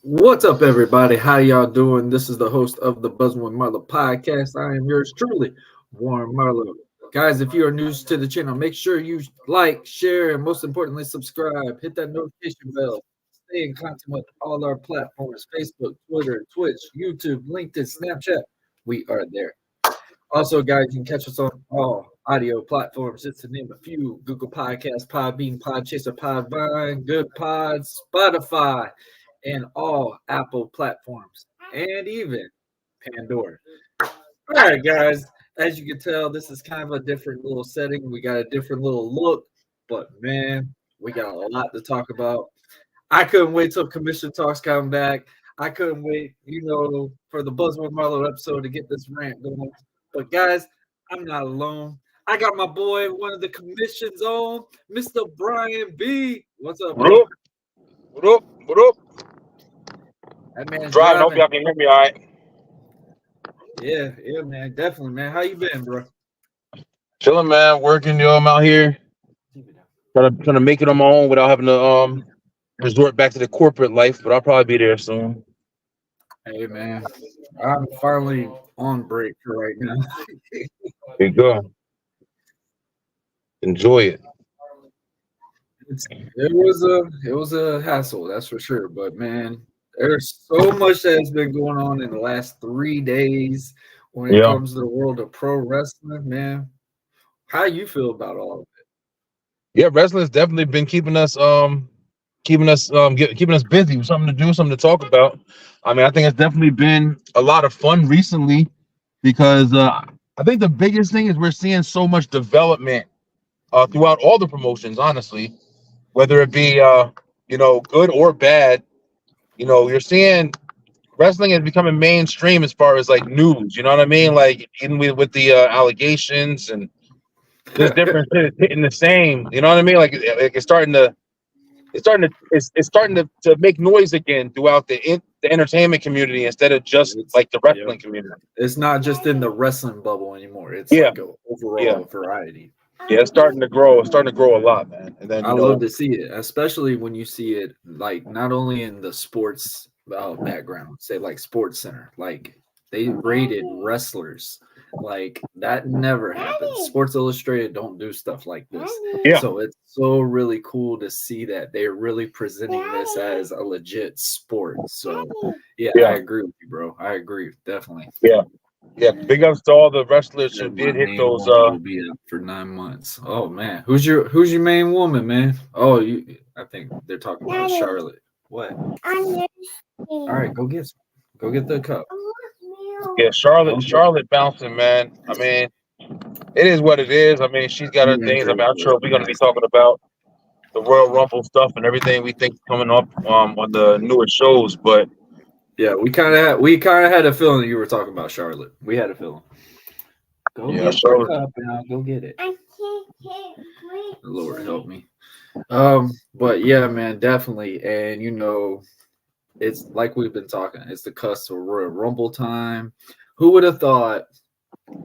What's up, everybody? How y'all doing? This is the host of the Buzzing with Marlo podcast. I am yours truly, Warren Marlo. Guys, if you are new to the channel, make sure you like, share, and most importantly, subscribe. Hit that notification bell. Stay in contact with all our platforms: Facebook, Twitter, Twitch, YouTube, LinkedIn, Snapchat. We are there. Also, guys, you can catch us on all audio platforms, just to name a few: Google Podcasts, Podbean, Podchaser, Podvine, Good Pods, Spotify, and all Apple platforms, and even Pandora. All right, guys, as you can tell, this is kind of a different little setting. We got a different little look, but man, we got a lot to talk about. I couldn't wait till Commission Talks come back. I couldn't wait, for the Buzz with Marlo episode to get this rant going. But guys, I'm not alone. I got my boy, one of the commission's own, Mr. Brian B. What's up, What bro? up? What up? What up? That man's Driving. Hope driving. y'all can hear me all right. Yeah, man, definitely, man. How you been, bro? Chilling, man. Working. I'm out here trying to make it on my own without having to resort back to the corporate life. But I'll probably be there soon. Hey, man, I'm finally on break for right now. There you go. Enjoy it. It was a hassle, that's for sure. But man, there's so much that has been going on in the last 3 days when it Yeah. comes to the world of pro wrestling, man. How you feel about all of Yeah. Wrestling's definitely been keeping us busy with something to do, something to talk about. I mean, I think it's definitely been a lot of fun recently because I think the biggest thing is we're seeing so much development throughout all the promotions, honestly, whether it be good or bad. You're seeing wrestling is becoming mainstream as far as like news. You know what I mean? Like even with the allegations and just it? different shit is hitting the same. You know what I mean? Like it's starting to make noise again throughout the entertainment community instead of just It's like the yeah. wrestling community. It's not just in the wrestling bubble anymore. It's Yeah, like a yeah, overall variety. yeah. It's starting to grow. It's starting to grow a lot, man. And then I love to see it, especially when you see it like not only in the sports background, say like Sports Center, like they rated wrestlers. Like that never happens. Sports Illustrated don't do stuff like this. yeah, So it's so really cool to see that they're really presenting this as a legit sport. So yeah, I yeah, agree with you, bro. I agree, definitely. yeah, yeah. Big ups to all the wrestlers who Said my did hit main those. woman will be up for 9 months. Oh man, who's your main woman, man? Oh, I think they're talking about Charlotte. What? All right, go get the cup. Yeah, Charlotte, Okay. Charlotte bouncing, man. I mean, it is what it is. I mean, she's got her things. I mean, I'm sure we're going to be talking about the Royal Rumble stuff and everything we think is coming up on the newer shows. But Yeah, we kind of had a feeling you were talking about Charlotte. We had a feeling. Go yeah, get the Charlotte. cup and I'll go get it. Lord help me. But yeah, man, definitely. And it's like we've been talking. It's the cusp of Royal Rumble time. Who would have thought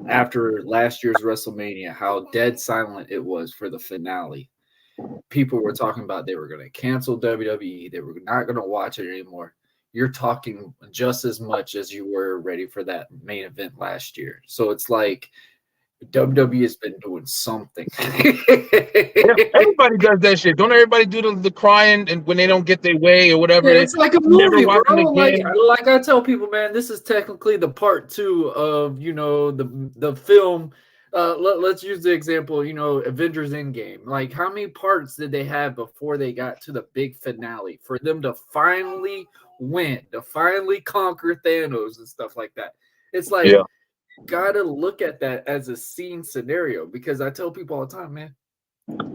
after last year's WrestleMania how dead silent it was for the finale? People were talking about they were going to cancel WWE. They were not going to watch it anymore. You're talking just as much as you were ready for that main event last year. So it's like WWE has been doing something. Yeah, everybody does that shit. Don't everybody do the crying and when they don't get their way or whatever? Yeah, it's like a Never movie, watching bro. Like again. like I tell people, man, this is technically the part two of the film. Let's use the example, Avengers Endgame. Like, how many parts did they have before they got to the big finale for them to finally win, to finally conquer Thanos and stuff like that? It's like Yeah, gotta look at that as a scene scenario because I tell people all the time, man,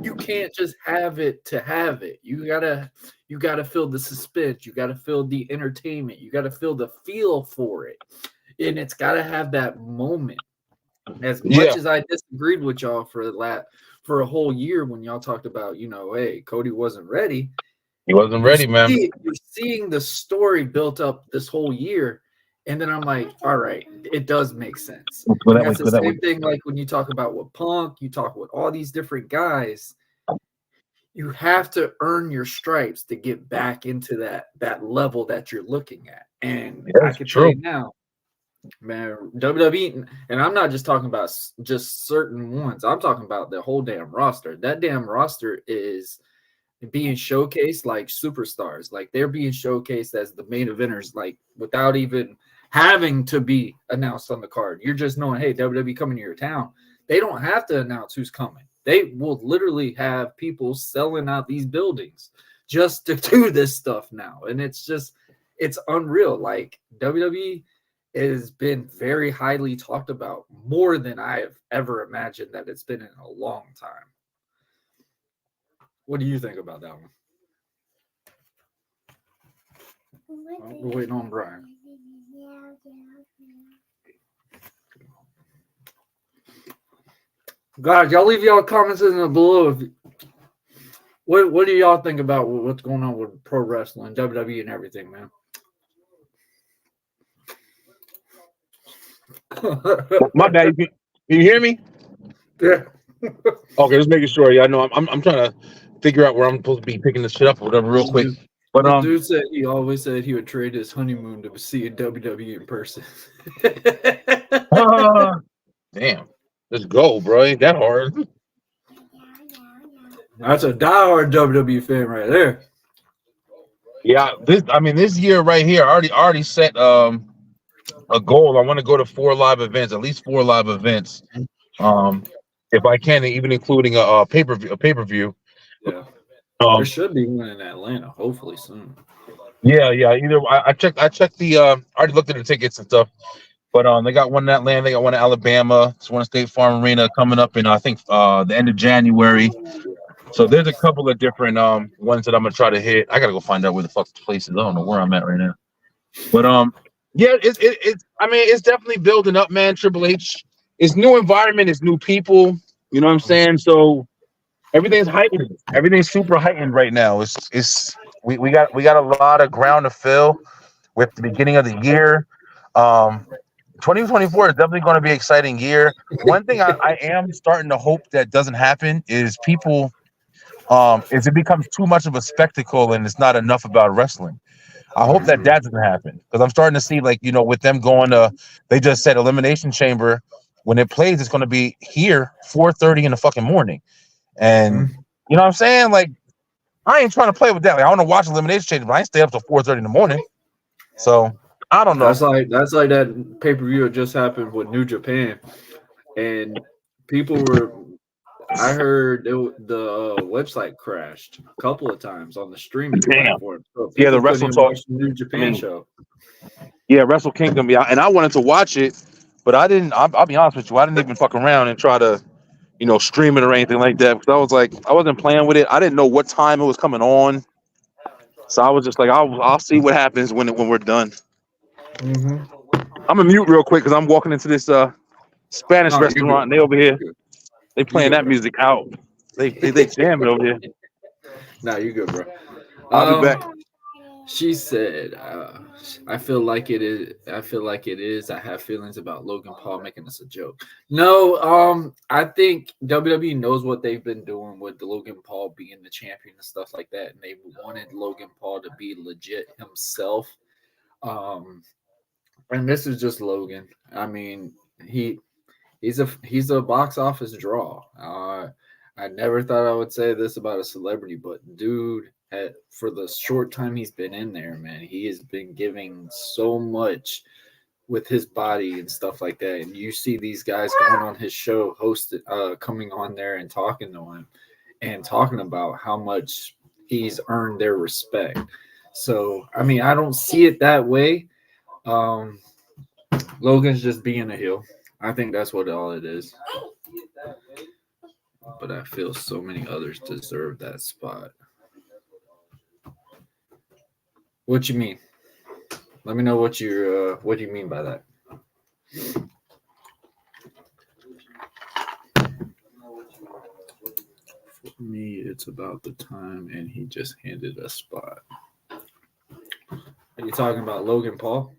you can't just have it to have it. You gotta feel the suspense. You gotta feel the entertainment. You gotta feel the feel for it, and it's gotta have that moment. As much yeah. as I disagreed with y'all for a whole year when y'all talked about, hey, Cody wasn't ready. He wasn't You ready, man. see, you're seeing the story built up this whole year, and then I'm like, all right, it does make sense. Go And that way. that's the Go that way. same thing like when you talk about with Punk, you talk with all these different guys you have to earn your stripes to get back into that level that you're looking at. And I Yes, can tell true. you now, man, WWE, and I'm not just talking about just certain ones. I'm talking about the whole damn roster. That damn roster is being showcased like superstars. Like they're being showcased as the main eventers, like without even having to be announced on the card. You're just knowing, hey, WWE coming to your town. They don't have to announce who's coming. They will literally have people selling out these buildings just to do this stuff now. And it's unreal. Like WWE has been very highly talked about, more than I have ever imagined that it's been in a long time. What do you think about that one? We're waiting on Brian. Guys, y'all leave y'all comments in the below. What do y'all think about what's going on with pro wrestling, WWE, and everything, man? My bad. You hear me? Yeah. Okay, just making sure. Yeah, I know. I'm trying to figure out where I'm supposed to be picking this shit up or whatever, real quick. But The dude said he always said he would trade his honeymoon to see a WWE in person. damn, let's go, bro. Ain't that hard? That's a diehard WWE fan right there. Yeah, this year right here, I already set a goal. I want to go to 4 live events, at least 4 live events. If I can, even including a pay-per-view. Yeah. There Um, should be one in Atlanta, hopefully soon. yeah. Either I checked the I already looked at the tickets and stuff. But they got one in Atlanta, they got one in Alabama, there's one in State Farm Arena coming up in I think the end of January. So there's a couple of different ones that I'm gonna try to hit. I gotta go find out where the fuck the place is. I don't know where I'm at right now. But yeah, it's I mean it's definitely building up, man. Triple H. It's new environment, it's new people. You know what I'm saying? So everything's heightened. Everything's super heightened right now. It's we got a lot of ground to fill with the beginning of the year. Um, 2024 is definitely going to be an exciting year. One thing I am starting to hope that doesn't happen is people is it becomes too much of a spectacle and it's not enough about wrestling. I hope that Mhm. that doesn't happen because I'm starting to see like with them going to they just said Elimination Chamber when it plays it's going to be here 4:30 in the fucking morning and Mhm. you know what I'm saying like I ain't trying to play with that like I want to watch Elimination Chamber but I ain't stay up till 4:30 in the morning so I don't know. That's like that pay per view that just happened with New Japan, and people were. I heard the website crashed a couple of times on the streaming Damn. platform, so Yeah, the people couldn't Wrestle even Talk. watch the New I Japan mean, show. yeah, Wrestle Kingdom. Yeah, and I wanted to watch it, but I didn't. I'll be honest with you. I didn't even fuck around and try to, stream it or anything like that because I was like, I wasn't playing with it. I didn't know what time it was coming on, so I was just like, I'll see what happens when we're done. Mm-hmm. I'm gonna mute real quick because I'm walking into this Spanish No, you restaurant good, and they bro. over here. You good. They You playing good, that bro. music out. They jamming over here. No, you good, bro. I'll be back. She said, "I feel like it is. I feel like it is. I have feelings about Logan Paul making this a joke. No, I think WWE knows what they've been doing with the Logan Paul being the champion and stuff like that, and they wanted Logan Paul to be legit himself. Um, and this is just Logan. I mean, he's a box office draw. I never thought I would say this about a celebrity, but dude, for the short time he's been in there, man, he has been giving so much with his body and stuff like that. And you see these guys going on his show, coming on there and talking to him and talking about how much he's earned their respect. So, I mean, I don't see it that way. Um, Logan's just being a heel. I think that's what all it is. But I feel so many others deserve that spot. What you mean? Let me know what you mean by that. For me, it's about the time, and he just handed a spot. Are you talking about Logan Paul?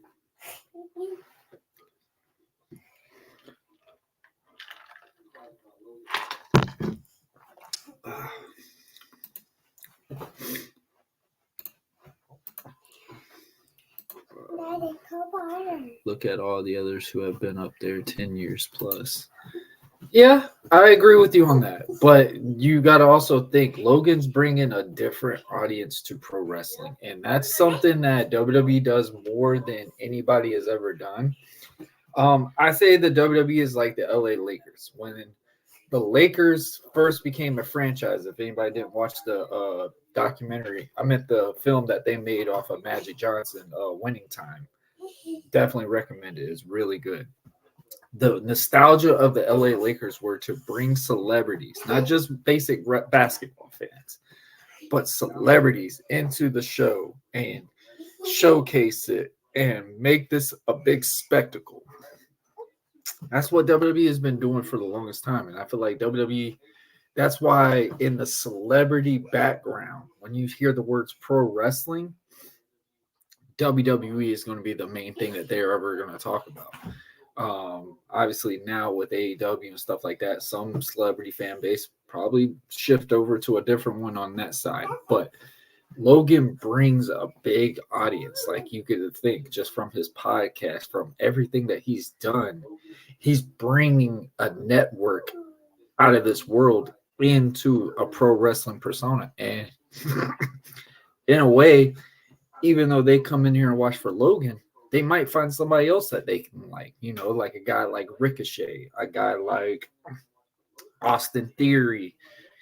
Look at all the others who have been up there 10 years plus. Yeah, I agree with you on that. But you got to also think Logan's bringing a different audience to pro wrestling. And that's something that WWE does more than anybody has ever done. I say the WWE is like the LA Lakers. When the Lakers first became a franchise, if anybody didn't watch the documentary, I meant the film that they made off of Magic Johnson, Winning Time. Definitely recommend it. It's really good. The nostalgia of the LA Lakers were to bring celebrities, not just basic basketball fans, but celebrities into the show and showcase it and make this a big spectacle. That's what WWE has been doing for the longest time. And I feel like WWE, that's why in the celebrity background, when you hear the words pro wrestling, WWE is going to be the main thing that they're ever going to talk about. Obviously, now with AEW and stuff like that, some celebrity fan base probably shift over to a different one on that side. But Logan brings a big audience, like you could think, just from his podcast, from everything that he's done. He's bringing a network out of this world into a pro wrestling persona. And in a way, even though they come in here and watch for Logan, they might find somebody else that they can like, like a guy like Ricochet, a guy like Austin Theory,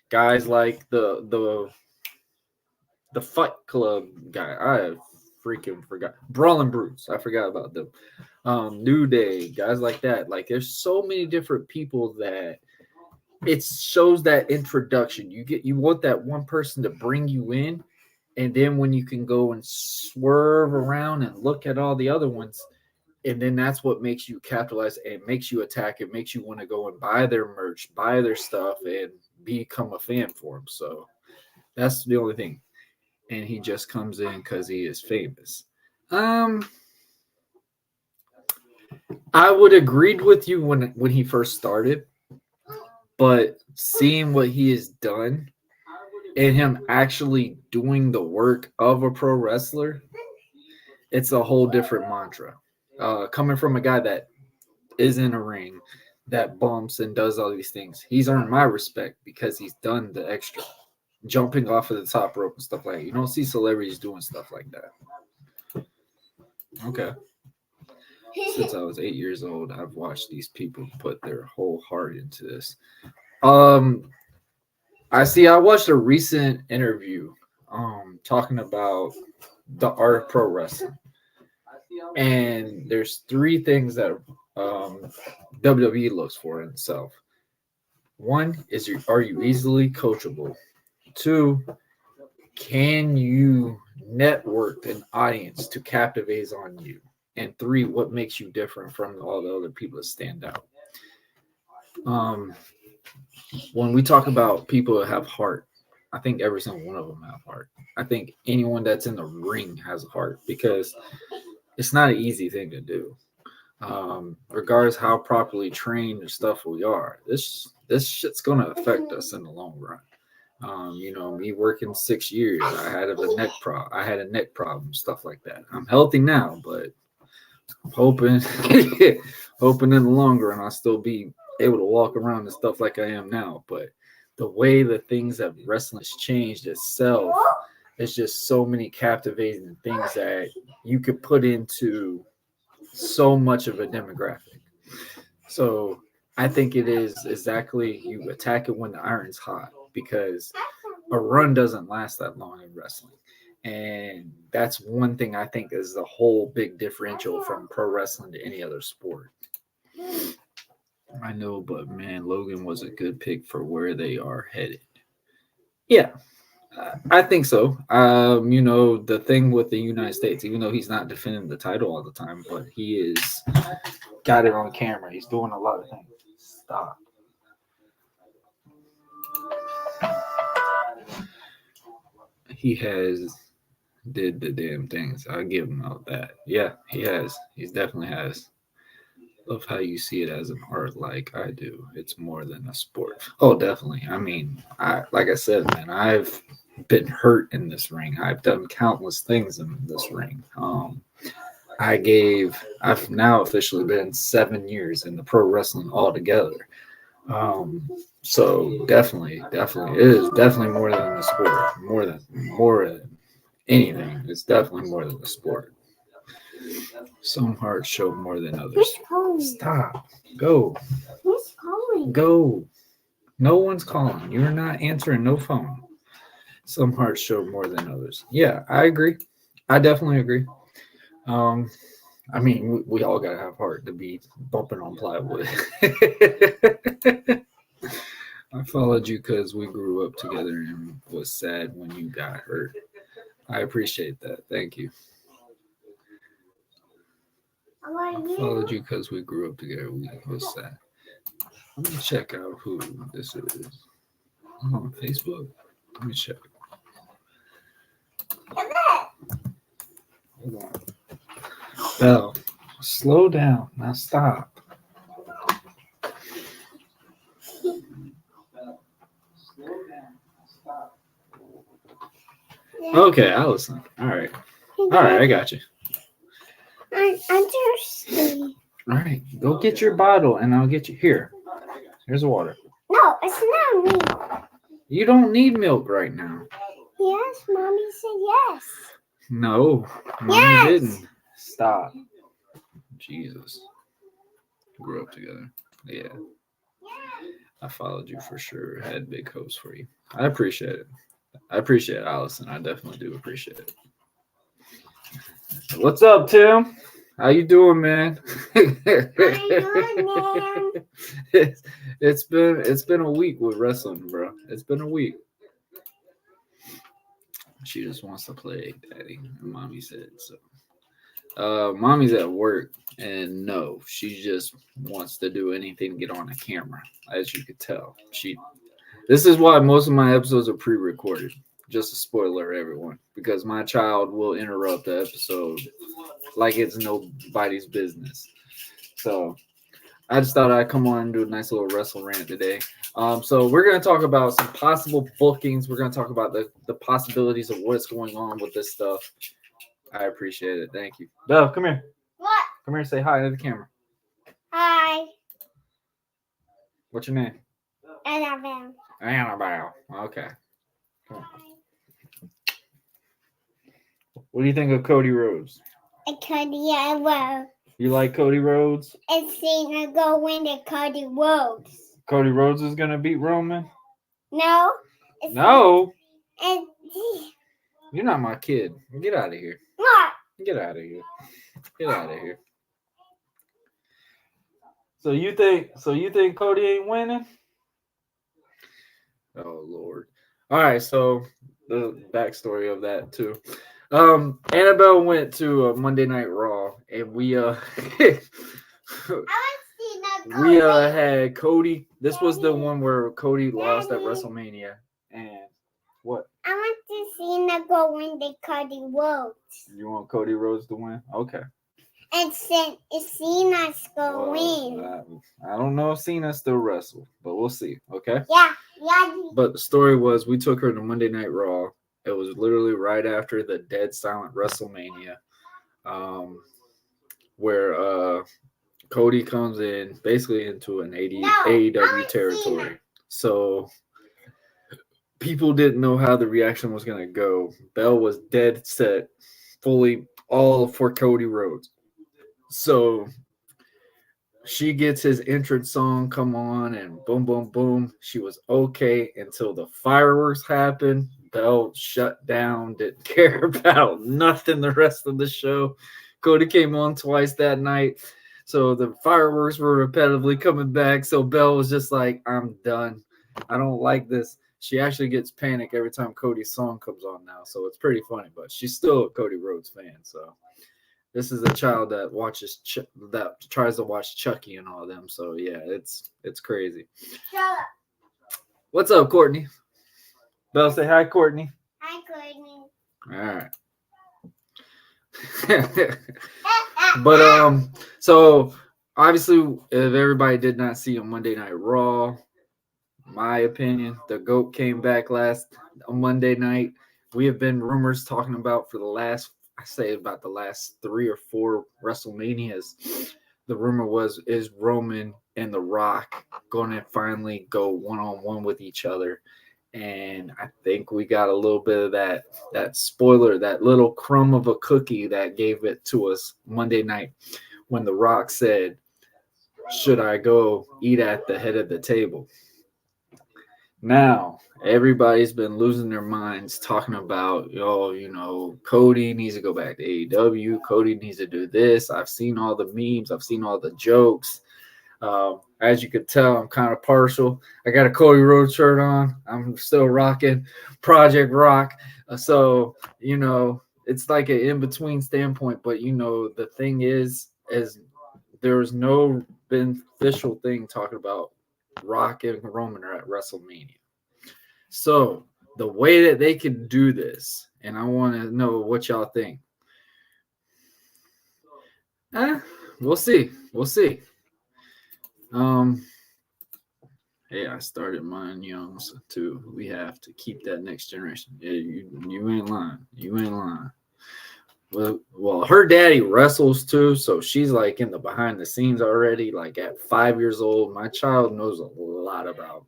guys like the Fight Club guy. I freaking forgot. Brawling Brutes. I forgot about them. New Day, guys like that. Like there's so many different people that it shows that introduction. You want that one person to bring you in, and then when you can go and swerve around and look at all the other ones, and then that's what makes you capitalize and makes you attack. It makes you want to go and buy their merch, buy their stuff, and become a fan for them. So that's the only thing. And he just comes in because he is famous. I would agreed with you when he first started, but seeing what he has done and him actually doing the work of a pro wrestler, it's a whole different mantra. Coming from a guy that is in a ring, that bumps and does all these things, he's earned my respect because he's done the extra, jumping off of the top rope and stuff like that. You don't see celebrities doing stuff like that. Okay. Since I was 8 years old, I've watched these people put their whole heart into this. I watched a recent interview talking about the art of pro wrestling. And there's three things that WWE looks for in itself. One is are you easily coachable? Two, can you network an audience to captivate on you? And three, what makes you different from all the other people that stand out? When we talk about people that have heart, I think every single one of them have heart. I think anyone that's in the ring has a heart because it's not an easy thing to do. Regardless how properly trained and stuff we are, this shit's gonna affect us in the long run. Me working 6 years, I had a neck problem, stuff like that. I'm healthy now, but I'm hoping hoping in the long run I'll still be able to walk around and stuff like I am now. But the way the things that wrestling's changed itself, it's just so many captivating things that you could put into so much of a demographic. So I think it is exactly, you attack it when the iron's hot, because a run doesn't last that long in wrestling. And that's one thing I think is the whole big differential from pro wrestling to any other sport. I know, but man, Logan was a good pick for where they are headed. Yeah, I think so. The thing with the United States, even though he's not defending the title all the time, but he is got it on camera. He's doing a lot of things. Stop. He has did the damn things. I'll give him all that. Yeah, he has. He definitely has. Love how you see it as an art like I do. It's more than a sport. Oh, definitely. I mean, like I said, man, I've been hurt in this ring. I've done countless things in this ring. I've now officially been 7 years in the pro wrestling altogether. So definitely, it is definitely more than the sport. More than anything. It's definitely more than the sport. Some hearts show more than others. Stop. Go. Who's calling? Go. No one's calling. You're not answering no phone. Some hearts show more than others. Yeah, I agree. I definitely agree. Um, I mean, we all gotta have heart to be bumping on plywood. I followed you because we grew up together and was sad when you got hurt. I appreciate that. Thank you. How I are followed you? you because we grew up together. We was sad. Let me check out who this is. On Facebook. Let me check. Hold on. Belle, slow down. Now stop. Okay, Allison. All right. All right, I got you. I'm thirsty. All right, go get your bottle and I'll get you here. Here's the water. No, it's not me. You don't need milk right now. Yes, mommy said yes. No, Mommy Yes. didn't. Stop. Jesus. Grew up together. Yeah. I followed you for sure. Had big hopes for you. I appreciate it. I appreciate it, Allison. I definitely do appreciate it. What's up, Tim? How you doing, man? man? It's been a week with wrestling, bro. It's been a week. She just wants to play, Daddy. Mommy said so. Mommy's at work, and no, she just wants to do anything to get on the camera, as you could tell. This is why most of my episodes are pre-recorded. Just a spoiler, everyone, because my child will interrupt the episode like it's nobody's business. So I just thought I'd come on and do a nice little wrestle rant today. So we're going to talk about some possible bookings. We're going to talk about the possibilities of what's going on with this stuff. I appreciate it. Thank you. Dove, come here. What? Come here and say hi to the camera. Hi. What's your name? Annabelle. Annabelle. Okay. Come on. What do you think of Cody Rhodes? Cody Rhodes. You like Cody Rhodes? It's Cena go win the Cody Rhodes. Cody Rhodes is going to beat Roman? No. No. And You're not my kid. Get out of here. what? Get out of here. Get out of here. So you think Cody ain't winning? Oh Lord. All right, so the backstory of that too. Annabelle went to a Monday Night Raw, and we we had Cody. This was the one where Cody lost at WrestleMania, and what? I want to Cena go win the Cody Rhodes. You want Cody Rhodes to win? Okay. And Cena's go win. I don't know if Cena still wrestle, but we'll see. Okay. Yeah. But the story was we took her to Monday Night Raw. It was literally right after the dead silent WrestleMania, where Cody comes in basically into an AEW territory. So people didn't know how the reaction was going to go. Belle was dead set, fully all for Cody Rhodes. So she gets his entrance song come on, and boom, boom, boom. She was okay until the fireworks happened. Belle shut down, didn't care about nothing the rest of the show. Cody came on twice that night. So the fireworks were repetitively coming back. So Belle was just like, I'm done. I don't like this. She actually gets panic every time Cody's song comes on now. So it's pretty funny, but she's still a Cody Rhodes fan. So this is a child that watches that tries to watch Chucky and all of them. So yeah, it's crazy. Shut up. What's up, Courtney? Belle, say hi, Courtney. Hi, Courtney. All right. But so obviously, if everybody did not see on Monday Night Raw, my opinion, the GOAT came back on Monday night. We have been rumors talking about for the last I say about the last 3 or 4 WrestleManias, the rumor is Roman and The Rock going to finally go one-on-one with each other. And I think we got a little bit of that spoiler, that little crumb of a cookie that gave it to us Monday night when The Rock said, "Should I go eat at the head of the table?" Now, everybody's been losing their minds talking about, Cody needs to go back to AEW. Cody needs to do this. I've seen all the memes. I've seen all the jokes. As you could tell, I'm kind of partial. I got a Cody Rhodes shirt on. I'm still rocking Project Rock. So, it's like an in-between standpoint. But, the thing is there's no beneficial thing talking about Rock and Roman are at WrestleMania. So the way that they can do this, and I want to know what y'all think. We'll see. We'll see. Hey, I started mine young too. We have to keep that next generation. Yeah, you ain't lying. You ain't lying. Well, her daddy wrestles too, so she's like in the behind the scenes already. Like at 5 years old, my child knows a lot about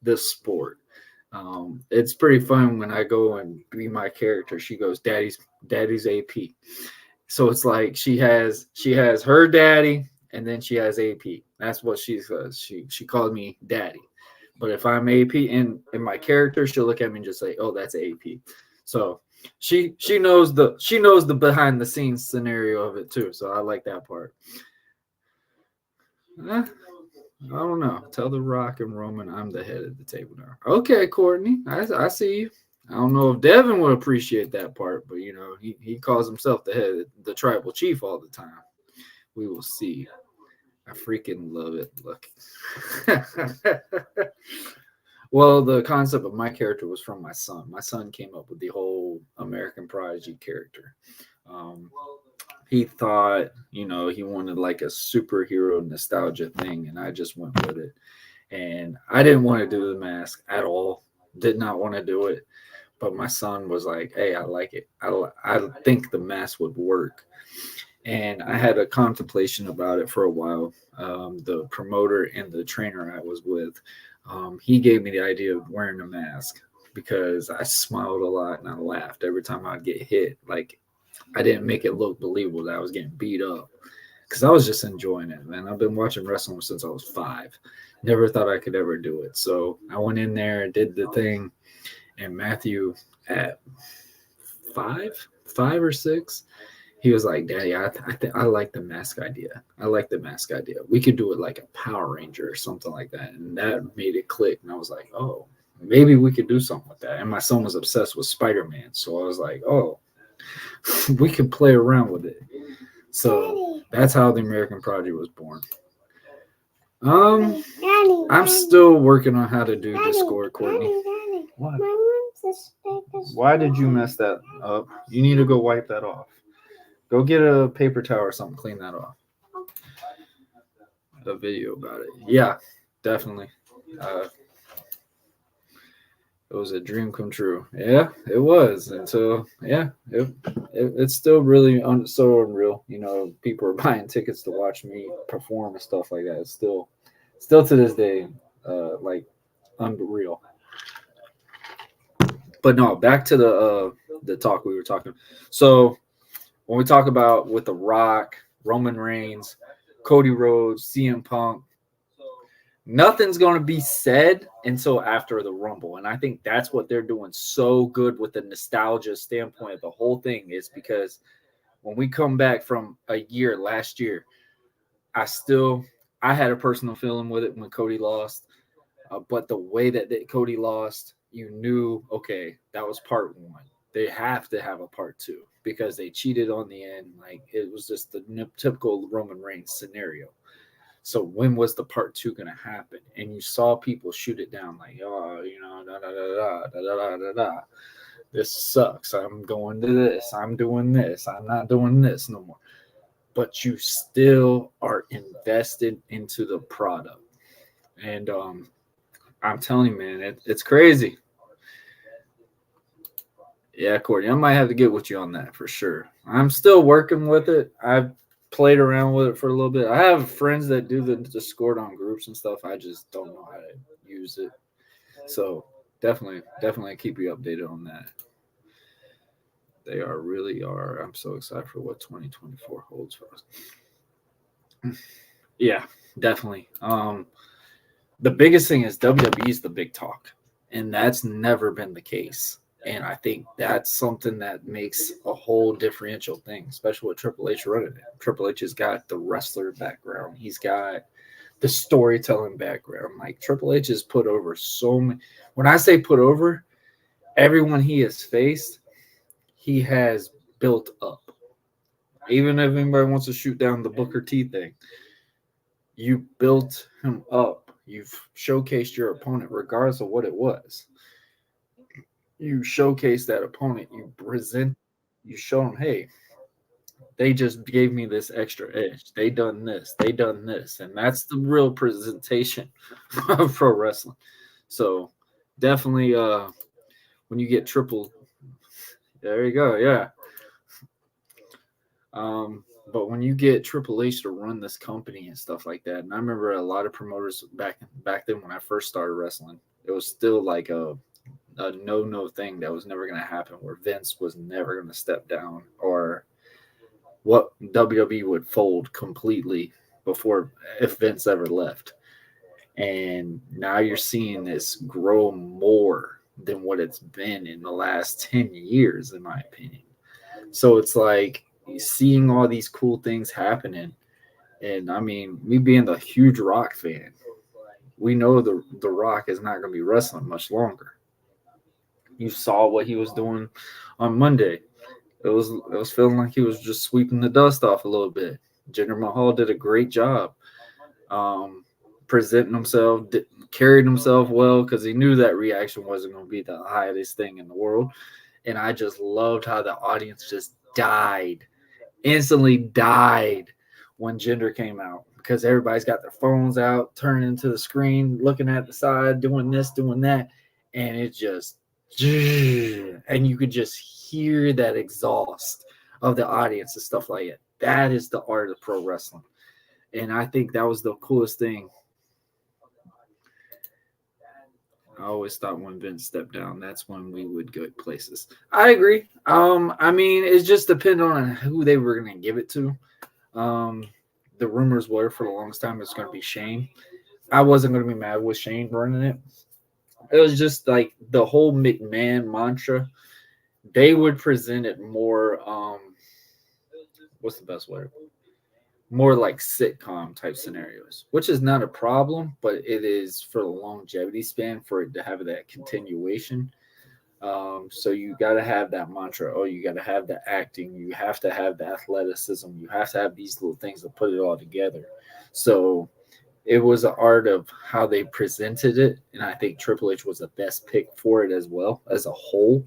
this sport. It's pretty fun when I go and be my character. She goes, "Daddy's AP." So it's like she has her daddy, and then she has AP. That's what she says. She called me daddy. But if I'm AP in my character, she'll look at me and just say, "Oh, that's AP." So she knows the behind the scenes scenario of it too. So I like that part. I don't know. Tell The Rock and Roman I'm the head of the table now. Okay, Courtney, I see you. I don't know if Devin would appreciate that part, but he calls himself the head, the tribal chief all the time. We will see. I freaking love it. Look. Well, the concept of my character was from my son. My son came up with the whole American Prodigy character. He thought, he wanted like a superhero nostalgia thing, and I just went with it. And I didn't want to do the mask at all. Did not want to do it. But my son was like, "Hey, I like it. I think the mask would work." And I had a contemplation about it for a while. The promoter and the trainer I was with, he gave me the idea of wearing a mask because I smiled a lot and I laughed every time I'd get hit. Like, I didn't make it look believable that I was getting beat up because I was just enjoying it, man. I've been watching wrestling since I was 5. Never thought I could ever do it. So I went in there and did the thing. And Matthew at 5 or 6, he was like, "Daddy, I like the mask idea. I like the mask idea. We could do it like a Power Ranger or something like that." And that made it click. And I was like, "Oh, maybe we could do something with that." And my son was obsessed with Spider-Man. So I was like, "Oh, we could play around with it." So that's how the American Project was born. I'm still working on how to do Discord, Courtney. What? Why did you mess that up? You need to go wipe that off. Go get a paper towel or something. Clean that off. A video about it. Yeah, definitely. It was a dream come true. Yeah, it was. And so, yeah, it's still really so unreal. People are buying tickets to watch me perform and stuff like that. It's still to this day, like unreal. But no, back to the talk we were talking. So when we talk about with The Rock, Roman Reigns, Cody Rhodes, CM Punk, nothing's going to be said until after the Rumble. And I think that's what they're doing so good with the nostalgia standpoint of the whole thing, is because when we come back from a year last year, I had a personal feeling with it when Cody lost. But the way that Cody lost, you knew, okay, that was part 1. They have to have a part 2 because they cheated on the end. Like, it was just the typical Roman Reigns scenario. So when was the part 2 going to happen? And you saw people shoot it down like, "Oh, da da da da da da da da. This sucks. I'm going to this. I'm doing this. I'm not doing this no more." But you still are invested into the product. And I'm telling you, man, it's crazy. Yeah, Courtney, I might have to get with you on that for sure. I'm still working with it. I've played around with it for a little bit. I have friends that do the Discord on groups and stuff. I just don't know how to use it. So definitely keep you updated on that. They are really are. I'm so excited for what 2024 holds for us. Yeah, definitely. The biggest thing is WWE is the big talk, and that's never been the case. And I think that's something that makes a whole differential thing, especially with Triple H running it. Triple H has got the wrestler background. He's got the storytelling background. Like Triple H has put over so many. When I say put over, everyone he has faced, he has built up. Even if anybody wants to shoot down the Booker T thing, you built him up. You've showcased your opponent, regardless of what it was. You showcase that opponent. You show them, hey, they just gave me this extra edge. They done this. They done this, and that's the real presentation of pro wrestling. So definitely, when you get triple, there you go, yeah. But when you get Triple H to run this company and stuff like that, and I remember a lot of promoters back then when I first started wrestling, it was still like a no thing that was never going to happen, where Vince was never going to step down, or what WWE would fold completely before if Vince ever left. And now you're seeing this grow more than what it's been in the last 10 years, in my opinion. So it's like seeing all these cool things happening. And I mean, me being the huge Rock fan, we know the Rock is not going to be wrestling much longer. You saw what he was doing on Monday. It was feeling like he was just sweeping the dust off a little bit. Jinder Mahal did a great job, presenting himself, carried himself well, because he knew that reaction wasn't going to be the highest thing in the world. And I just loved how the audience just instantly died when Jinder came out, because everybody's got their phones out, turning to the screen, looking at the side, doing this, doing that, and it just, and you could just hear that exhaust of the audience and stuff like that. That is the art of pro wrestling, and I think that was the coolest thing. I always thought when Vince stepped down, that's when we would go places. I agree. I mean, it just depended on who they were going to give it to. The rumors were for the longest time it's going to be Shane. I wasn't going to be mad with Shane running it. It was just like the whole McMahon mantra. They would present it more. What's the best word? More like sitcom type scenarios, which is not a problem, but it is for the longevity span for it to have that continuation. So you got to have that mantra. Oh, you got to have the acting. You have to have the athleticism. You have to have these little things to put it all together. So it was an art of how they presented it, and I think Triple H was the best pick for it as well as a whole.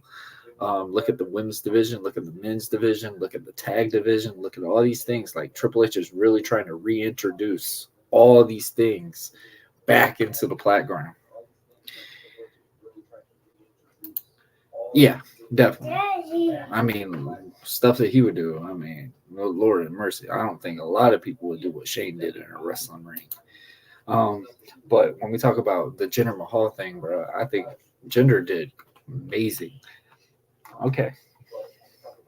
Look at the women's division, look at the men's division, look at the tag division, look at all these things. Like Triple H is really trying to reintroduce all these things back into the playground. Yeah, definitely. I mean, stuff that he would do. I mean, Lord have mercy. I don't think a lot of people would do what Shane did in a wrestling ring. But when we talk about the Jinder Mahal thing, bro, I think Jinder did amazing. Okay,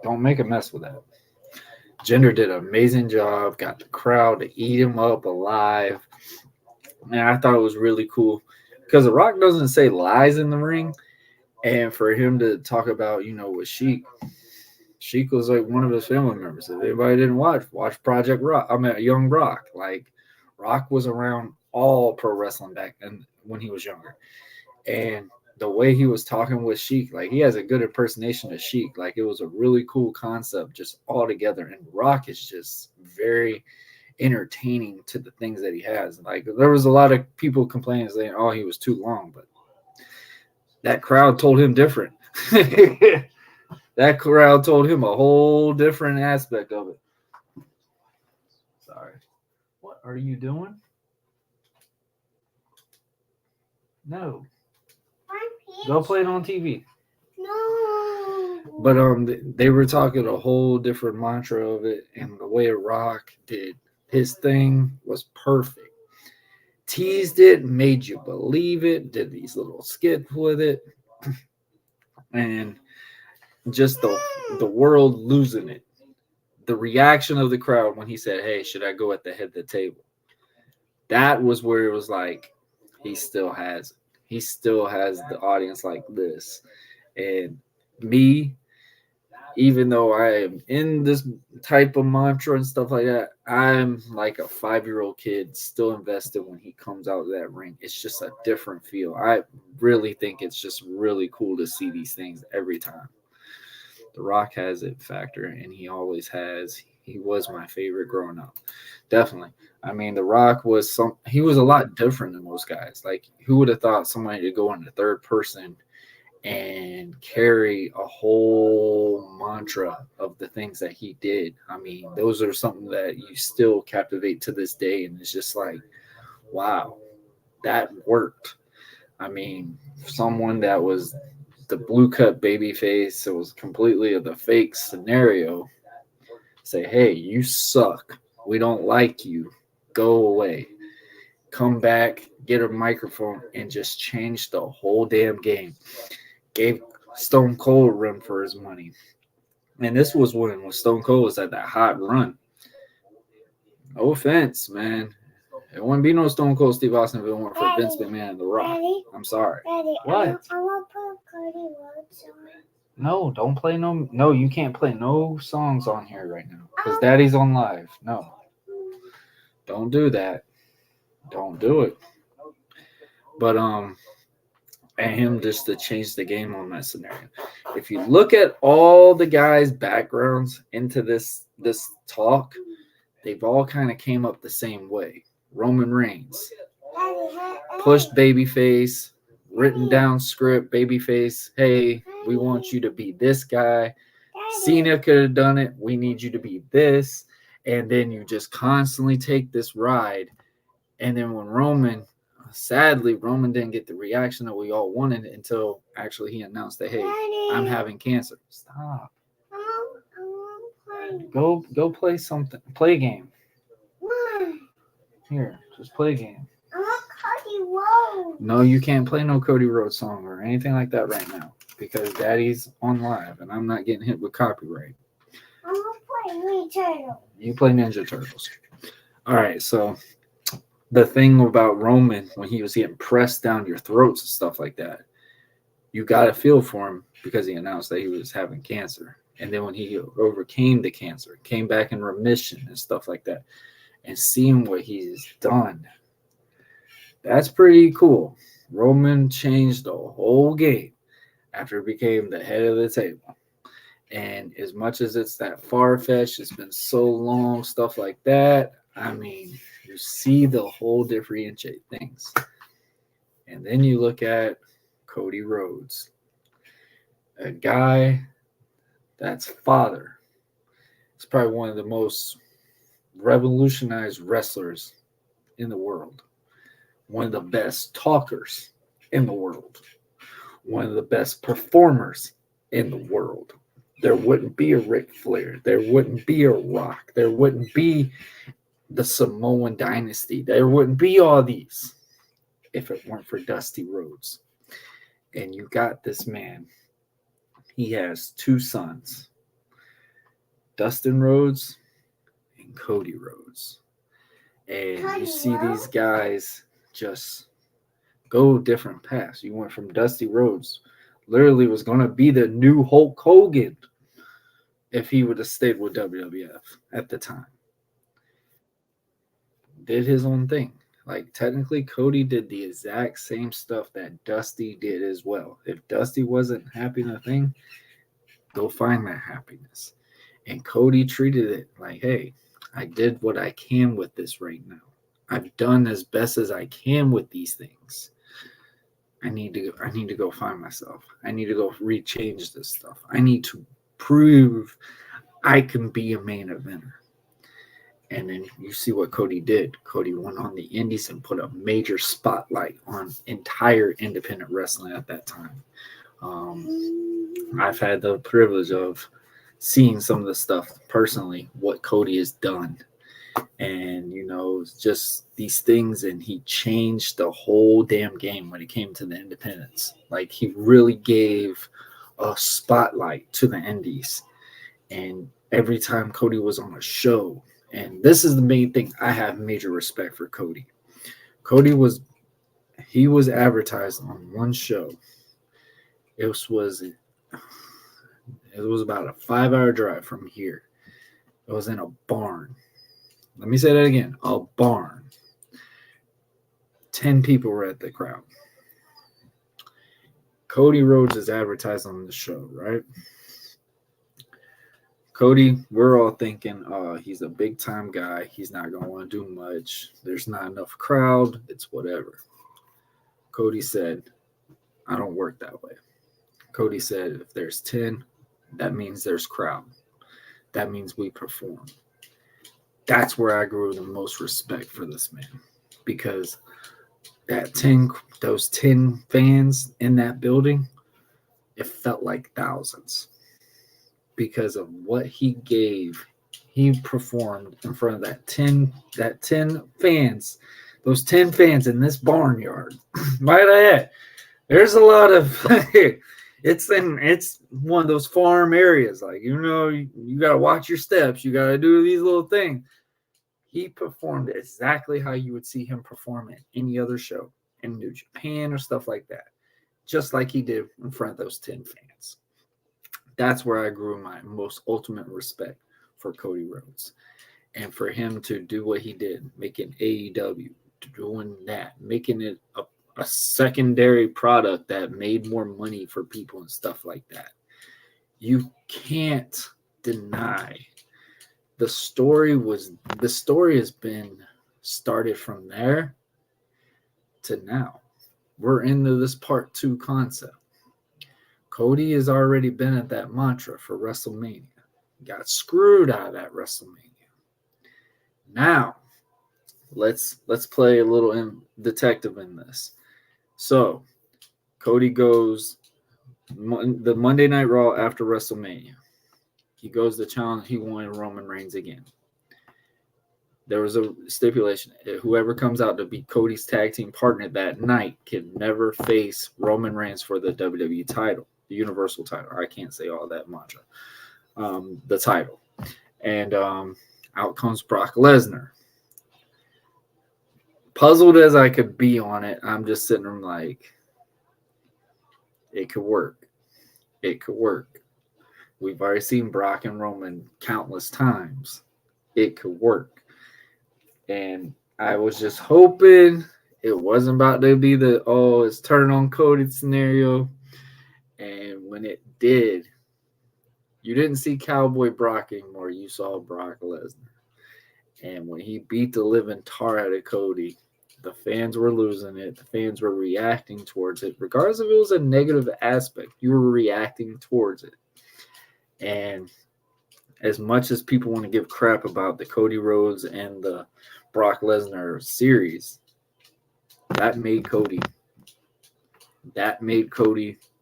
don't make a mess with that. Jinder did an amazing job, got the crowd to eat him up alive. And I thought it was really cool because The Rock doesn't say lies in the ring. And for him to talk about, with Sheik was like one of his family members. If anybody didn't watch Project Rock. I mean, Young Rock. Like, Rock was around all pro wrestling back then when he was younger. And the way he was talking with Sheik, like he has a good impersonation of Sheik. Like it was a really cool concept just all together. And Rock is just very entertaining to the things that he has. Like there was a lot of people complaining saying, oh, he was too long, but that crowd told him different. That crowd told him a whole different aspect of it. Sorry. What are you doing? No. Go play it on TV. No. But they were talking a whole different mantra of it, and the way Rock did his thing was perfect. Teased it, made you believe it, did these little skits with it, and just the world losing it. The reaction of the crowd when he said, "Hey, should I go at the head of the table?" That was where it was like he still has it. He still has the audience like this. And me, even though I am in this type of mantra and stuff like that, I'm like a 5-year-old kid still invested when he comes out of that ring. It's just a different feel. I really think it's just really cool to see these things every time. The Rock has it factor, and he always has. He was my favorite growing up. Definitely. I mean, The Rock was he was a lot different than most guys. Like, who would have thought somebody to go into third person and carry a whole mantra of the things that he did? I mean, those are something that you still captivate to this day, and it's just like, wow, that worked. I mean, someone that was the blue cut baby face, it was completely of the fake scenario, say, hey, you suck. We don't like you. Go away. Come back, get a microphone, and just change the whole damn game. Gave Stone Cold a run for his money. And this was when Stone Cold was at that hot run. No offense, man. It wouldn't be no Stone Cold Steve Austin if it weren't for Vince McMahon and The Rock. I'm sorry. Daddy, What? I want to put Cody Rhodes on. No, don't play no. No, you can't play no songs on here right now because Daddy's on live. No, don't do that. Don't do it. But and him just to change the game on that scenario. If you look at all the guys' backgrounds into this talk, they've all kind of came up the same way. Roman Reigns, pushed babyface, written down script, babyface. Hey, we want you to be this guy. Cena could have done it. We need you to be this. And then you just constantly take this ride. And then when sadly, Roman didn't get the reaction that we all wanted until actually he announced that, hey, I'm having cancer. Stop. Go play something. Play a game. Here, just play a game. I want Cody Rhodes. No, you can't play no Cody Rhodes song or anything like that right now because Daddy's on live and I'm not getting hit with copyright. I want to play Ninja Turtles. You play Ninja Turtles. All right, so the thing about Roman when he was getting pressed down your throats and stuff like that, you got to feel for him because he announced that he was having cancer. And then when he overcame the cancer, came back in remission and stuff like that, and seeing what he's done, that's pretty cool. Roman changed the whole game after he became the head of the table. And as much as it's that far-fetched, it's been so long, stuff like that, I mean, you see the whole differentiate things. And then you look at Cody Rhodes, a guy that's father. It's probably one of the most revolutionized wrestlers in the world. One of the best talkers in the world. One of the best performers in the world. There wouldn't be a Ric Flair. There wouldn't be a Rock. There wouldn't be the Samoan dynasty. There wouldn't be all these if it weren't for Dusty Rhodes. And you got this man. He has 2 sons, Dustin Rhodes and Cody Rhodes. And you see these guys just go different paths. You went from Dusty Rhodes, literally was going to be the new Hulk Hogan if he would have stayed with WWF at the time. Did his own thing. Like, technically, Cody did the exact same stuff that Dusty did as well. If Dusty wasn't happy in a thing, go find that happiness. And Cody treated it like, hey, I did what I can with this right now. I've done as best as I can with these things. I need to go find myself. I need to go rechange this stuff. I need to prove I can be a main eventer. And then you see what Cody did. Cody went on the indies and put a major spotlight on entire independent wrestling at that time. I've had the privilege of seeing some of the stuff personally, what Cody has done. And, just these things. And he changed the whole damn game when it came to the independents. Like, he really gave a spotlight to the indies. And every time Cody was on a show, and this is the main thing, I have major respect for Cody. He was advertised on one show. It was about a 5-hour drive from here. It was in a barn. Let me say that again. A barn. 10 people were at the crowd. Cody Rhodes is advertised on the show, right? Cody, we're all thinking, he's a big time guy. He's not going to want to do much. There's not enough crowd. It's whatever. Cody said, I don't work that way. Cody said, if there's 10, that means there's crowd. That means we perform. That's where I grew the most respect for this man, because those 10 fans in that building, it felt like thousands because of what he gave. He performed in front of that 10 fans, those 10 fans in this barnyard. Might I add, there's a lot of it's one of those farm areas. Like, you got to watch your steps. You got to do these little things. He performed exactly how you would see him perform at any other show in New Japan or stuff like that, just like he did in front of those 10 fans. That's where I grew my most ultimate respect for Cody Rhodes. And for him to do what he did, making AEW, doing that, making it a secondary product that made more money for people and stuff like that. You can't deny the story has been started from there to now. We're into this part 2 concept. Cody has already been at that mantra for WrestleMania. Got screwed out of that WrestleMania. Now, let's play a little detective in this. So, Cody goes the Monday Night Raw after WrestleMania. He goes to challenge. He wanted Roman Reigns again. There was a stipulation. Whoever comes out to be Cody's tag team partner that night can never face Roman Reigns for the WWE title, the Universal title. I can't say all that mantra. The title. And out comes Brock Lesnar. Puzzled as I could be on it, I'm just sitting there like, it could work. It could work. We've already seen Brock and Roman countless times. It could work. And I was just hoping it wasn't about to be it's turn on Cody scenario. And when it did, you didn't see Cowboy Brock anymore. You saw Brock Lesnar. And when he beat the living tar out of Cody, the fans were losing it. The fans were reacting towards it. Regardless if it was a negative aspect, you were reacting towards it. And as much as people want to give crap about the Cody Rhodes and the Brock Lesnar series, that made Cody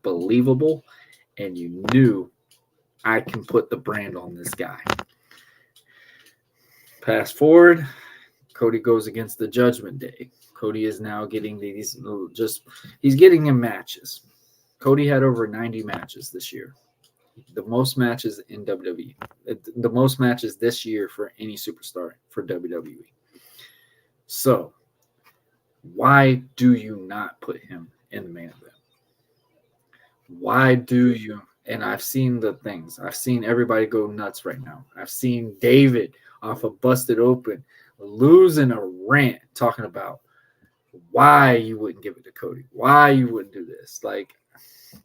believable, and you knew, I can put the brand on this guy. Fast forward, Cody goes against the Judgment Day. Cody is now getting he's getting in matches. Cody had over 90 matches this year. The most matches in WWE. The most matches this year for any superstar for WWE. So, why do you not put him in the main event? Why do you? And I've seen the things. I've seen everybody go nuts right now. I've seen David off of Busted Open losing a rant talking about why you wouldn't give it to Cody, why you wouldn't do this. Like,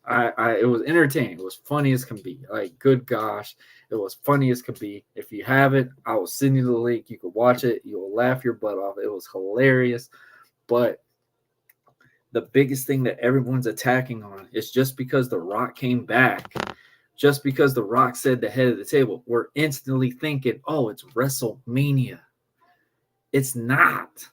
it was entertaining. It was funny as can be. Like, good gosh, it was funny as can be. If you haven't, I will send you the link. You can watch it. You'll laugh your butt off. It was hilarious. But the biggest thing that everyone's attacking on is just because The Rock came back, just because The Rock said the head of the table, we're instantly thinking, oh, it's WrestleMania. It's not.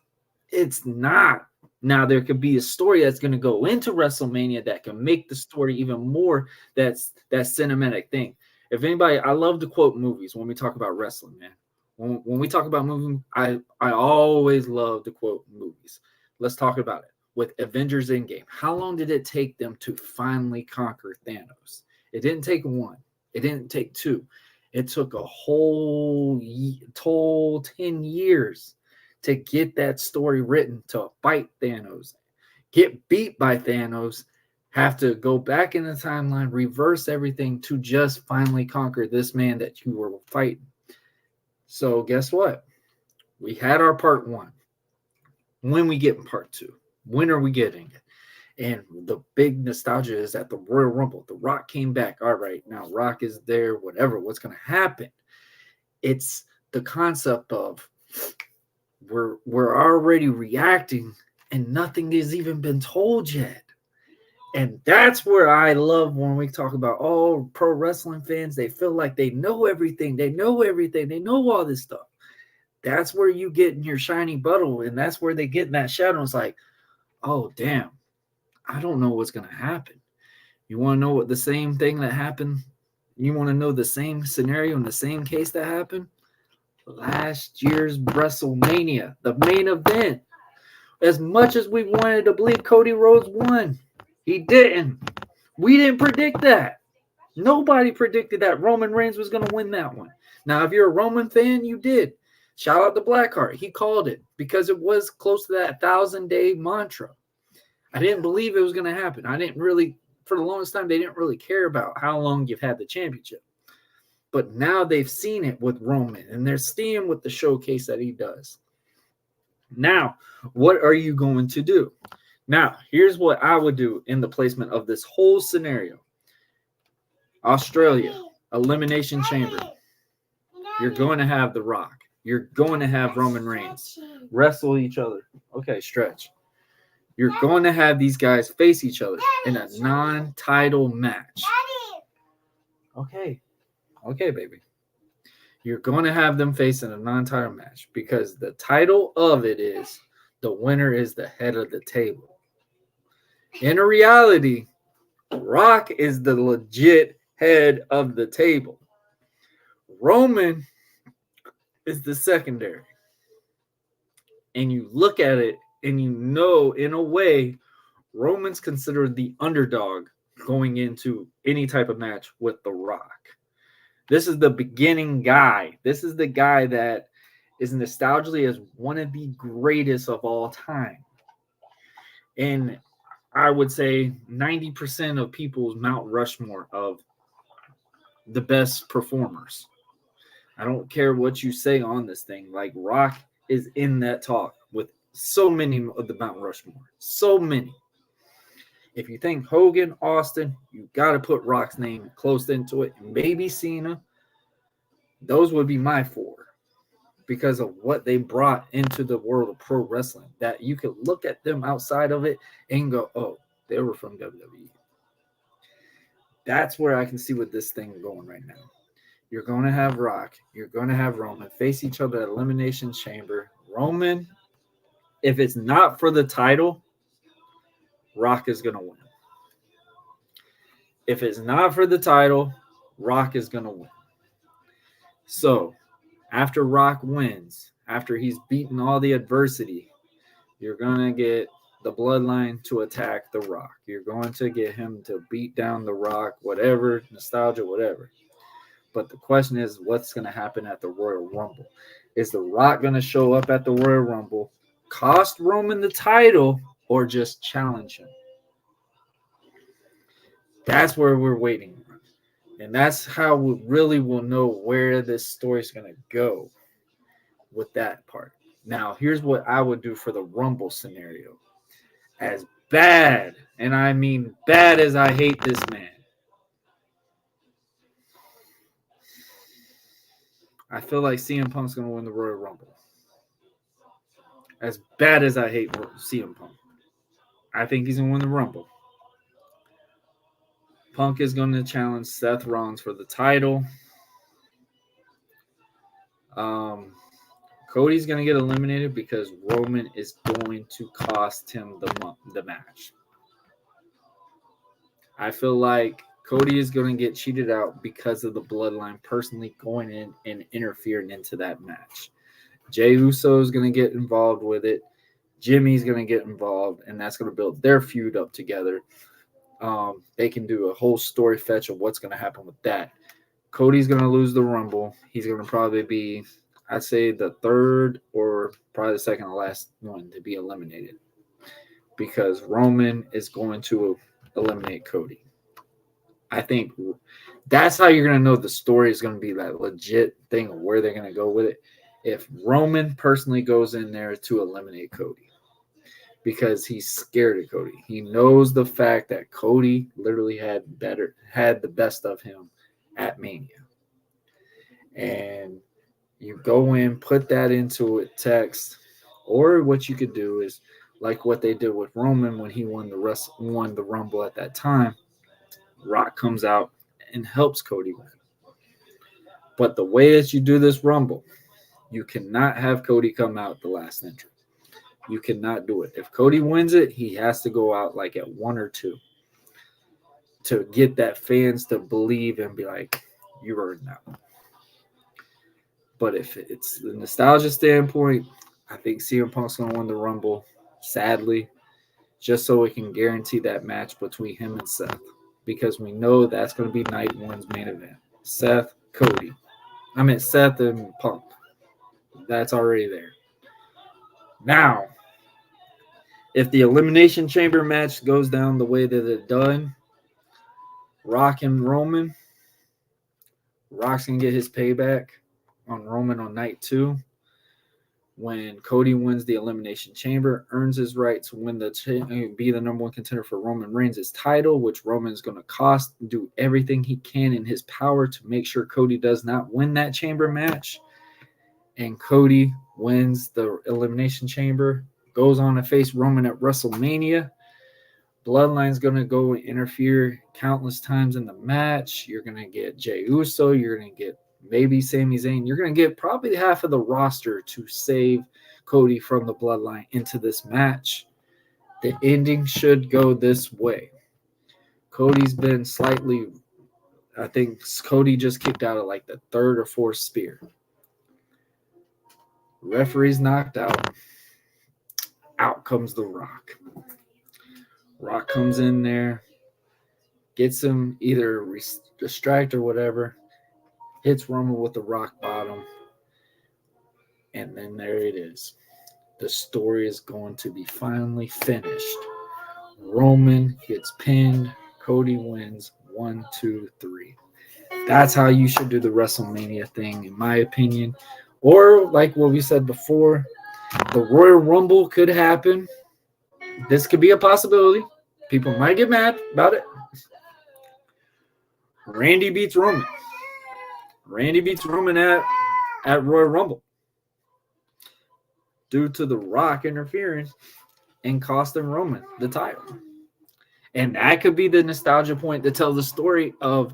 It's not. Now there could be a story that's going to go into WrestleMania that can make the story even more. That's that cinematic thing. If anybody, I love to quote movies when we talk about wrestling, man. When we talk about movies, I always love to quote movies. Let's talk about it. With Avengers Endgame, how long did it take them to finally conquer Thanos? It didn't take one. It didn't take two. It took a whole 10 years to get that story written, to fight Thanos, get beat by Thanos, have to go back in the timeline, reverse everything to just finally conquer this man that you were fighting. So guess what? We had our part one. When we get part two? When are we getting it? And the big nostalgia is at the Royal Rumble. The Rock came back. All right, now Rock is there, whatever. What's going to happen? It's the concept of we're already reacting and nothing has even been told yet. And that's where I love when we talk about, oh, pro wrestling fans, they feel like they know everything. They know everything. They know all this stuff. That's where you get in your shiny bubble, and that's where they get in that shadow. It's like, oh, damn, I don't know what's going to happen. You want to know what the same thing that happened? You want to know the same scenario and the same case that happened? Last year's WrestleMania, the main event. As much as we wanted to believe Cody Rhodes won, he didn't. We didn't predict that. Nobody predicted that Roman Reigns was going to win that one. Now, if you're a Roman fan, you did. Shout out to Blackheart. He called it because it was close to that 1,000-day mantra. I didn't believe it was going to happen. I didn't really, for the longest time, they didn't really care about how long you've had the championship. But now they've seen it with Roman, and they're seeing with the showcase that he does. Now, what are you going to do? Now, here's what I would do in the placement of this whole scenario. Australia, Elimination Chamber. You're going to have The Rock. You're going to have Roman Reigns wrestle each other. Okay, stretch. You're going to have these guys face each other in a non-title match. Okay, baby. You're going to have them face in a non-title match because the title of it is the winner is the head of the table. In reality, Rock is the legit head of the table. Roman is the secondary. And you look at it and you know, in a way, Roman's considered the underdog going into any type of match with The Rock. This is the beginning guy. This is the guy that is nostalgically as one of the greatest of all time. And I would say 90% of people's Mount Rushmore of the best performers. I don't care what you say on this thing. Like, Rock is in that talk with so many of the Mount Rushmore. So many. If you think Hogan, Austin, you got to put Rock's name close into it. Maybe Cena. Those would be my four because of what they brought into the world of pro wrestling. That you could look at them outside of it and go, oh, they were from WWE. That's where I can see with this thing going right now. You're going to have Rock. You're going to have Roman face each other at Elimination Chamber. Roman, if it's not for the title, Rock is going to win. If it's not for the title, Rock is going to win. So, after Rock wins, after he's beaten all the adversity, you're going to get the Bloodline to attack The Rock. You're going to get him to beat down The Rock, whatever, nostalgia, whatever. But the question is, what's going to happen at the Royal Rumble? Is The Rock going to show up at the Royal Rumble, cost Roman the title, or just challenge him? That's where we're waiting. And that's how we really will know where this story is going to go with that part. Now, here's what I would do for the Rumble scenario. As bad, and I mean bad as I hate this man, I feel like CM Punk's going to win the Royal Rumble. As bad as I hate CM Punk, I think he's going to win the Rumble. Punk is going to challenge Seth Rollins for the title. Cody's going to get eliminated because Roman is going to cost him the match. I feel like Cody is going to get cheated out because of the bloodline personally going in and interfering into that match. Jey Uso is going to get involved with it. Jimmy's going to get involved, and that's going to build their feud up together. They can do a whole story fetch of what's going to happen with that. Cody's going to lose the Rumble. He's going to probably be, I'd say, the third or probably the second to last one to be eliminated because Roman is going to eliminate Cody. I think that's how you're going to know the story is going to be that legit thing of where they're going to go with it. If Roman personally goes in there to eliminate Cody because he's scared of Cody. He knows the fact that Cody literally had the best of him at Mania. And you go in, put that into a text, or what you could do is like what they did with Roman when he won the Rumble at that time. Rock comes out and helps Cody win. But the way that you do this Rumble, you cannot have Cody come out the last entrance. You cannot do it. If Cody wins it, he has to go out like at 1 or 2 to get that fans to believe and be like, you earned that one. But if it's the nostalgia standpoint, I think CM Punk's going to win the Rumble, sadly, just so we can guarantee that match between him and Seth. Because we know that's going to be night one's main event. Seth and Punk. That's already there. Now, if the Elimination Chamber match goes down the way that it done, Rock and Roman, Rock's going to get his payback on Roman on night 2. When Cody wins the Elimination Chamber, earns his right to win be the number 1 contender for Roman Reigns' title, which Roman's going to cost, do everything he can in his power to make sure Cody does not win that chamber match. And Cody wins the Elimination Chamber, goes on to face Roman at WrestleMania. Bloodline's going to go and interfere countless times in the match. You're going to get Jey Uso. You're going to get maybe Sami Zayn. You're going to get probably half of the roster to save Cody from the bloodline into this match. The ending should go this way. Cody's been slightly, I think Cody just kicked out of like the 3rd or 4th spear. Referee's knocked out. Out comes The Rock. Rock comes in there, gets him either distract or whatever, hits Roman with the rock bottom, and then there it is. The story is going to be finally finished. Roman gets pinned. Cody wins 1, 2, 3. That's how you should do the WrestleMania thing, in my opinion. Or, like what we said before, the Royal Rumble could happen. This could be a possibility. People might get mad about it. Randy beats Roman. Randy beats Roman at Royal Rumble due to The Rock interfering and costing Roman the title. And that could be the nostalgia point to tell the story of,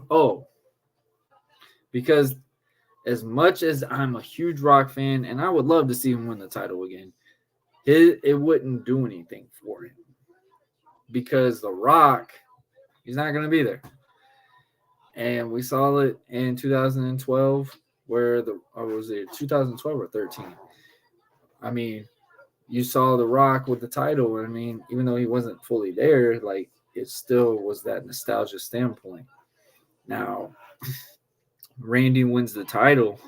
because as much as I'm a huge Rock fan and I would love to see him win the title again, it wouldn't do anything for him. Because The Rock, he's not going to be there. And we saw it in 2012 where was it 2012 or 13? I mean, you saw The Rock with the title. I mean, even though he wasn't fully there, like it still was that nostalgia standpoint. Now, Randy wins the title.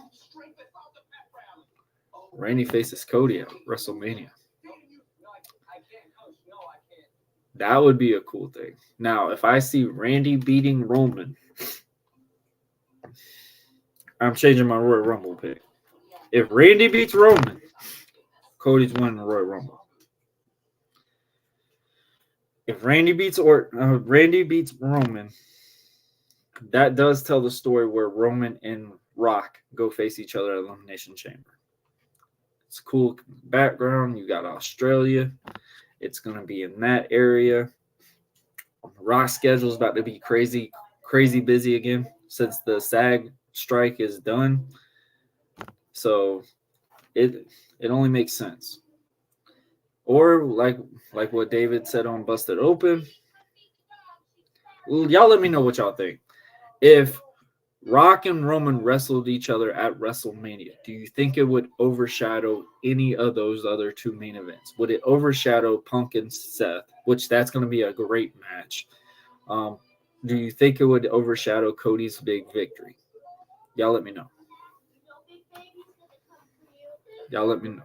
Randy faces Cody at WrestleMania. That would be a cool thing. Now, if I see Randy beating Roman, I'm changing my Royal Rumble pick. If Randy beats Roman, Cody's winning the Royal Rumble. If Randy beats Roman, that does tell the story where Roman and Rock go face each other at Elimination Chamber. It's a cool background. You got Australia. It's going to be in that area. Rock's schedule is about to be crazy busy again since the SAG strike is done. So It only makes sense. Or like what David said on Busted Open. Well, y'all let me know what y'all think. If Rock and Roman wrestled each other at WrestleMania, do you think it would overshadow any of those other two main events? Would it overshadow Punk and Seth, which that's going to be a great match? Do you think it would overshadow Cody's big victory? Y'all let me know. Y'all let me know.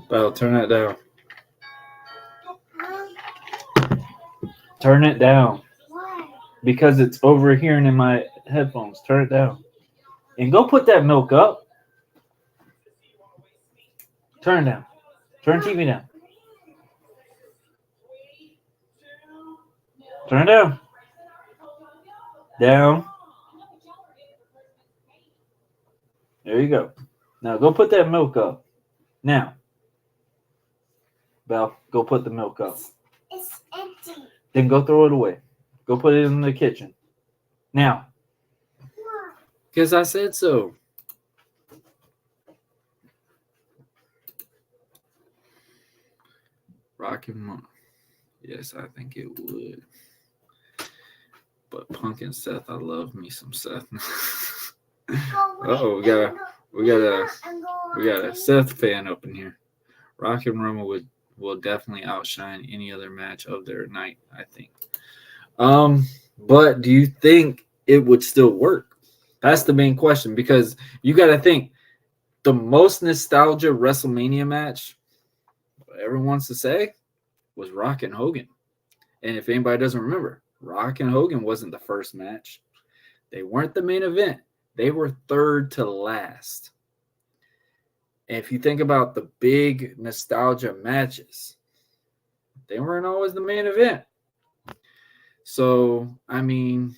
Belle, turn that down. Turn it down. Why? Because it's overhearing in my headphones. Turn it down. And go put that milk up. Turn it down. Turn TV down. Turn it down. Down. There you go. Now go put that milk up. Now. Belle, go put the milk up. It's empty. Then go throw it away. Go put it in the kitchen. Now. Why? Because I said so. Rockin' Mom. Yes, I think it would. But Punk and Seth, I love me some Seth. Oh, we got a Seth fan up in here. Rock and Roman will definitely outshine any other match of their night, I think. But do you think it would still work? That's the main question, because you got to think the most nostalgia WrestleMania match everyone wants to say was Rock and Hogan. And if anybody doesn't remember, Rock and Hogan wasn't the first match. They weren't the main event. They were third to last. And if you think about the big nostalgia matches, they weren't always the main event. So, I mean,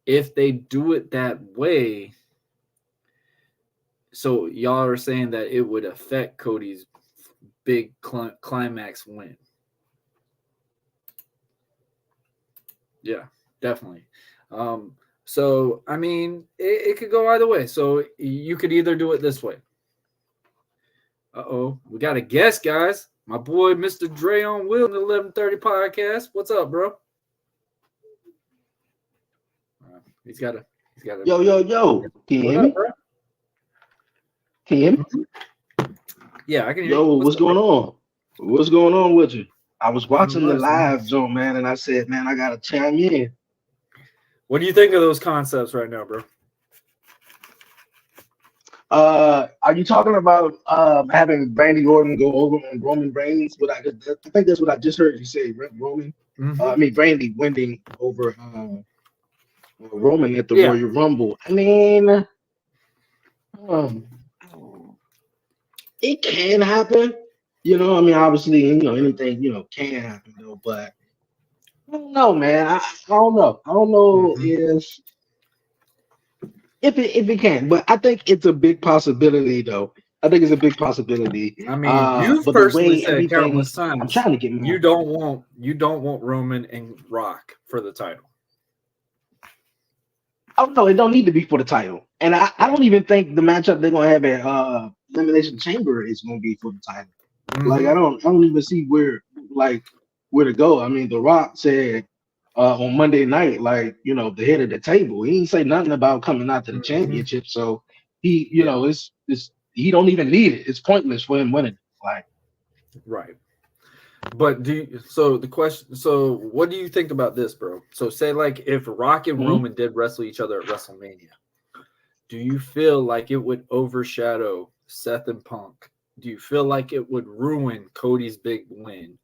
if they do it that way, so y'all are saying that it would affect Cody's big climax win. Yeah, definitely. So, I mean, it could go either way. So you could either do it this way. Uh-oh, we got a guest, guys. My boy, Mr. Dre on Will, in the 1130 podcast. What's up, bro? He's got a. Yo. Can you hear me? Bro? Can you hear me? Yeah, I can hear Yo, you. what's going on? What's going on with you? I was watching the Nothing much, man. live zone, man, and I said, man, I gotta chime in. What do you think of those concepts right now, bro? Are you talking about having Randy Orton go over on Roman Reigns? I think that's what I just heard you say, right? Roman. Randy winning over Roman at the Yeah. Royal Rumble. I mean, it can happen. Obviously, anything, can happen though, but I don't know, man. I don't know. I don't know if it can, but I think it's a big possibility, though. I think it's a big possibility. I mean, you've but the personally way said everything, countless times I'm trying to get my. you don't want Roman and Rock for the title. Oh no, it don't need to be for the title, and I don't even think the matchup they're gonna have at Elimination Chamber is gonna be for the title. Like I don't even see where to go. I mean, The Rock said on Monday night, the head of the table, he didn't say nothing about coming out to the championship. So he, it's he don't even need it. It's pointless for him winning. Right. But what do you think about this, bro? So say if Rock and Roman did wrestle each other at WrestleMania, do you feel like it would overshadow Seth and Punk? Do you feel like it would ruin Cody's big win?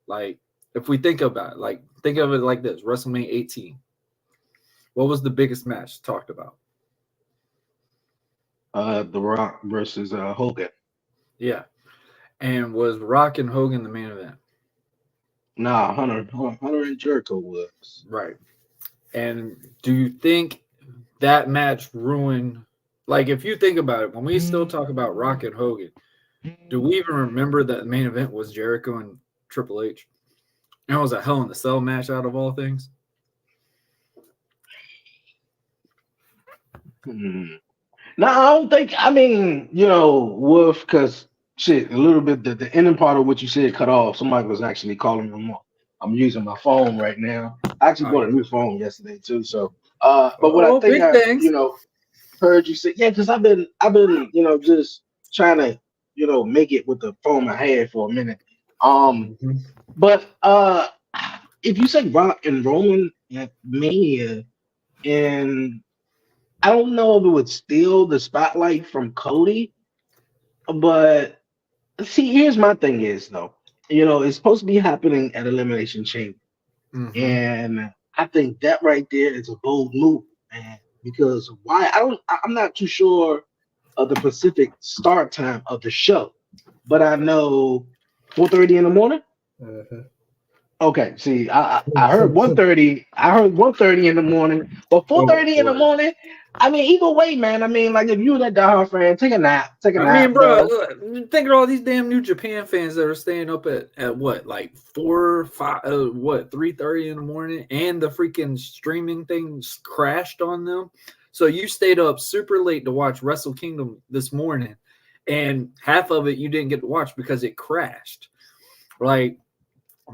Like, if we think about it, think of it like this: WrestleMania 18. What was the biggest match talked about? The Rock versus Hogan. Yeah. And was Rock and Hogan the main event? Nah, Hunter and Jericho was. Right. And do you think that match ruined like if you think about it, when we still talk about Rock and Hogan, do we even remember that the main event was Jericho and Triple H? And it was a Hell in a Cell match out of all things. No, I don't think. I mean, Wolf, because shit, a little bit the ending part of what you said cut off. Somebody was actually calling me. I'm using my phone right now. I actually Oh, bought a yeah. new phone yesterday too. So, but what I Oh, think big things. heard you say, yeah, because I've been, just trying to, make it with the phone I had for a minute. Mhm. But if you say Rock and Roman at Mania, and I don't know if it would steal the spotlight from Cody, but see, here's my thing is though, it's supposed to be happening at Elimination Chamber, Mhm. and I think that right there is a bold move, man. Because why? I'm not too sure of the Pacific start time of the show, but I know 4:30 in the morning. Mhm. Okay, see, I heard 1:30. I heard 1:30 in the morning, but Oh 4:30 in the boy. morning. I mean, either way, man. I mean, like if you're that diehard fan, take a nap. Take a I mean, nap, bro, bro. look, think of all these damn New Japan fans that are staying up at what, like 4, 5, 3:30 in the morning, and the freaking streaming things crashed on them. So you stayed up super late to watch Wrestle Kingdom this morning, and half of it you didn't get to watch because it crashed. Like,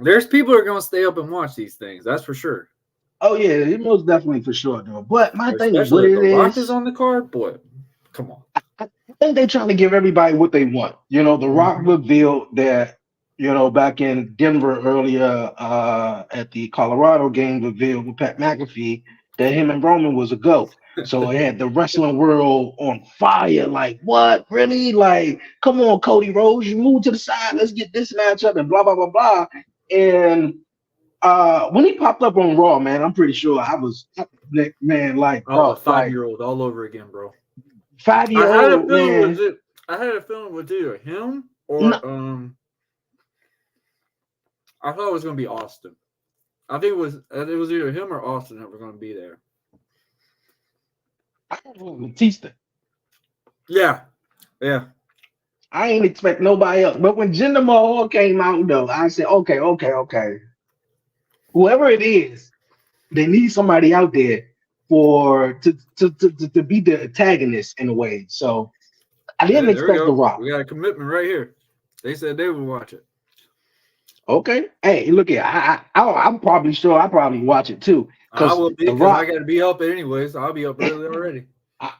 there's people who are gonna stay up and watch these things. That's for sure. Oh yeah, it most definitely for sure, though. But my thing with Especially if it The Rock is is, on the card, boy. Come on. I think they're trying to give everybody what they want. The Rock Mhm. revealed that, back in Denver earlier, at the Colorado game, revealed with Pat McAfee that him and Roman was a go. So it had the wrestling world on fire. Like, what? Really? Like, come on, Cody Rhodes, you move to the side. Let's get this matchup and blah blah blah blah. And when he popped up on Raw, man, I'm pretty sure I was, man, like, Oh, a bro, like 5-year-old all over again, bro. five I year had a old feeling was man. it. I had a feeling it was either him No, or I thought it was gonna be Austin. I think it was either him or Austin that were gonna be there. I don't know Batista. Yeah, yeah. I ain't expect nobody else. But when Jinder Mahal came out, though, I said, okay, okay, okay. Whoever it is, they need somebody out there for to be the antagonist in a way. So I Hey, didn't there we expect The go. Rock. We got a commitment right here. They said they would watch it. Okay, hey, look here. I'm probably sure I probably watch it too I because will be The because I Rock. got to be up anyways. I'll be up early already.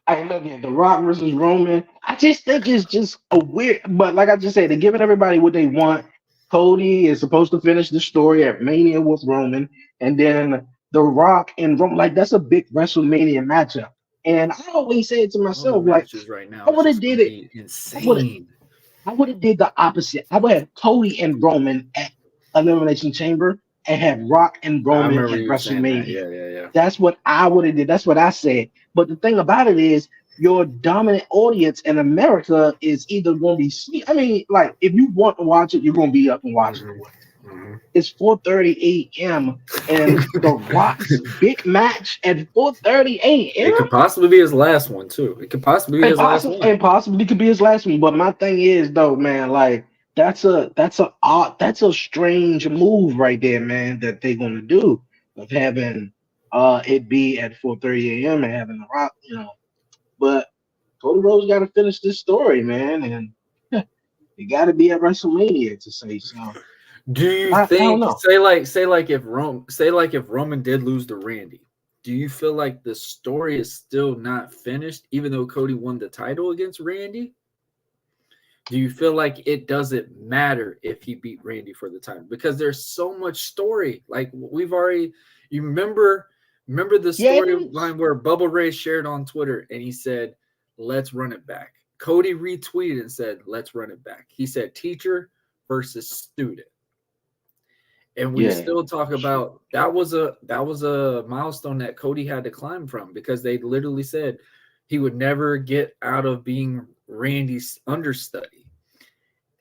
I look at The Rock versus Roman. I just think it's just a weird, but like I just said, they're giving everybody what they want. Cody is supposed to finish the story at Mania with Roman, and then The Rock and Roman, like that's a big WrestleMania matchup. And I always say it to All the myself, like matches right now I is would have just did gonna it. be I would insane. I would have did the opposite. I would have Cody and Roman at Elimination Chamber and have Rock and I Roman remember at you saying that. WrestleMania. Yeah, yeah, yeah. That's what I would have did. That's what I said. But the thing about it is, your dominant audience in America is either going to be sleep. I mean, like if you want to watch it, you're going to be up and watching it. Hmm. Hmm. It's 4:30 a.m. and The Rock's big match at 4:30 It a.m. could possibly be his last one too. It could possibly be and his last possibly one. and possibly could be his last one. But my thing is though, man, like that's a odd, that's a strange move right there, man, that they're gonna do of having it be at 4:30 a.m. and having the Rock, But Cody Rhodes got to finish this story, man, and it got to be at WrestleMania to say so. Do you I don't think know. say like if Roman did lose to Randy, do you feel like the story is still not finished even though Cody won the title against Randy? Do you feel like it doesn't matter if he beat Randy for the title because there's so much story? Like we've already you remember the Yeah, it is. storyline where Bubba Ray shared on Twitter and he said, "Let's run it back." Cody retweeted and said, "Let's run it back." He said teacher versus student. And we Yeah, still talk for sure. about that was a milestone that Cody had to climb from because they literally said he would never get out of being Randy's understudy.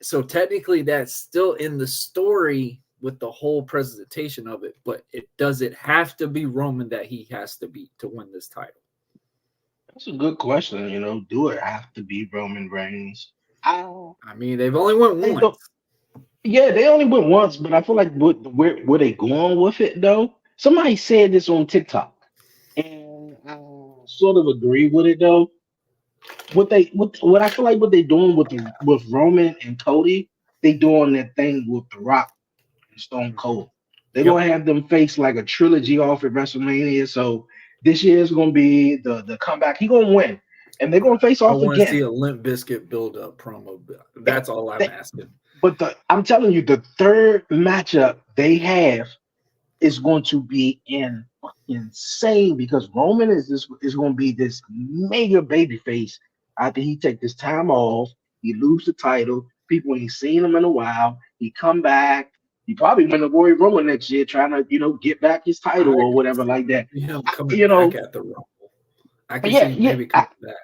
So technically that's still in the story with the whole presentation of it, but it does it have to be Roman that he has to beat to win this title? That's a good question. Do it have to be Roman Reigns? I I mean, they've only went they once. don't. Yeah, they only went once, but I feel like where they going with it though? Somebody said this on TikTok, and I sort of agree with it though. What I feel like what they doing with Roman and Cody, they doing that thing with The Rock and Stone Cold. They're Yep. gonna have them face like a trilogy off at WrestleMania. So this year is gonna be the comeback. He gonna win, and they're gonna face I off want to see again. a Limp Biscuit build up promo. Yeah, That's all I'm they- asking. but I'm telling you, the third matchup they have is going to be insane because Roman is going to be this mega baby face after he take this time off. He lose the title. People ain't seen him in a while. He come back. He probably win the Royal Rumble next year, trying to get back his I title or can whatever like that. see him I, coming you back know, at the Rumble. I but can see yeah, him yeah. maybe coming back.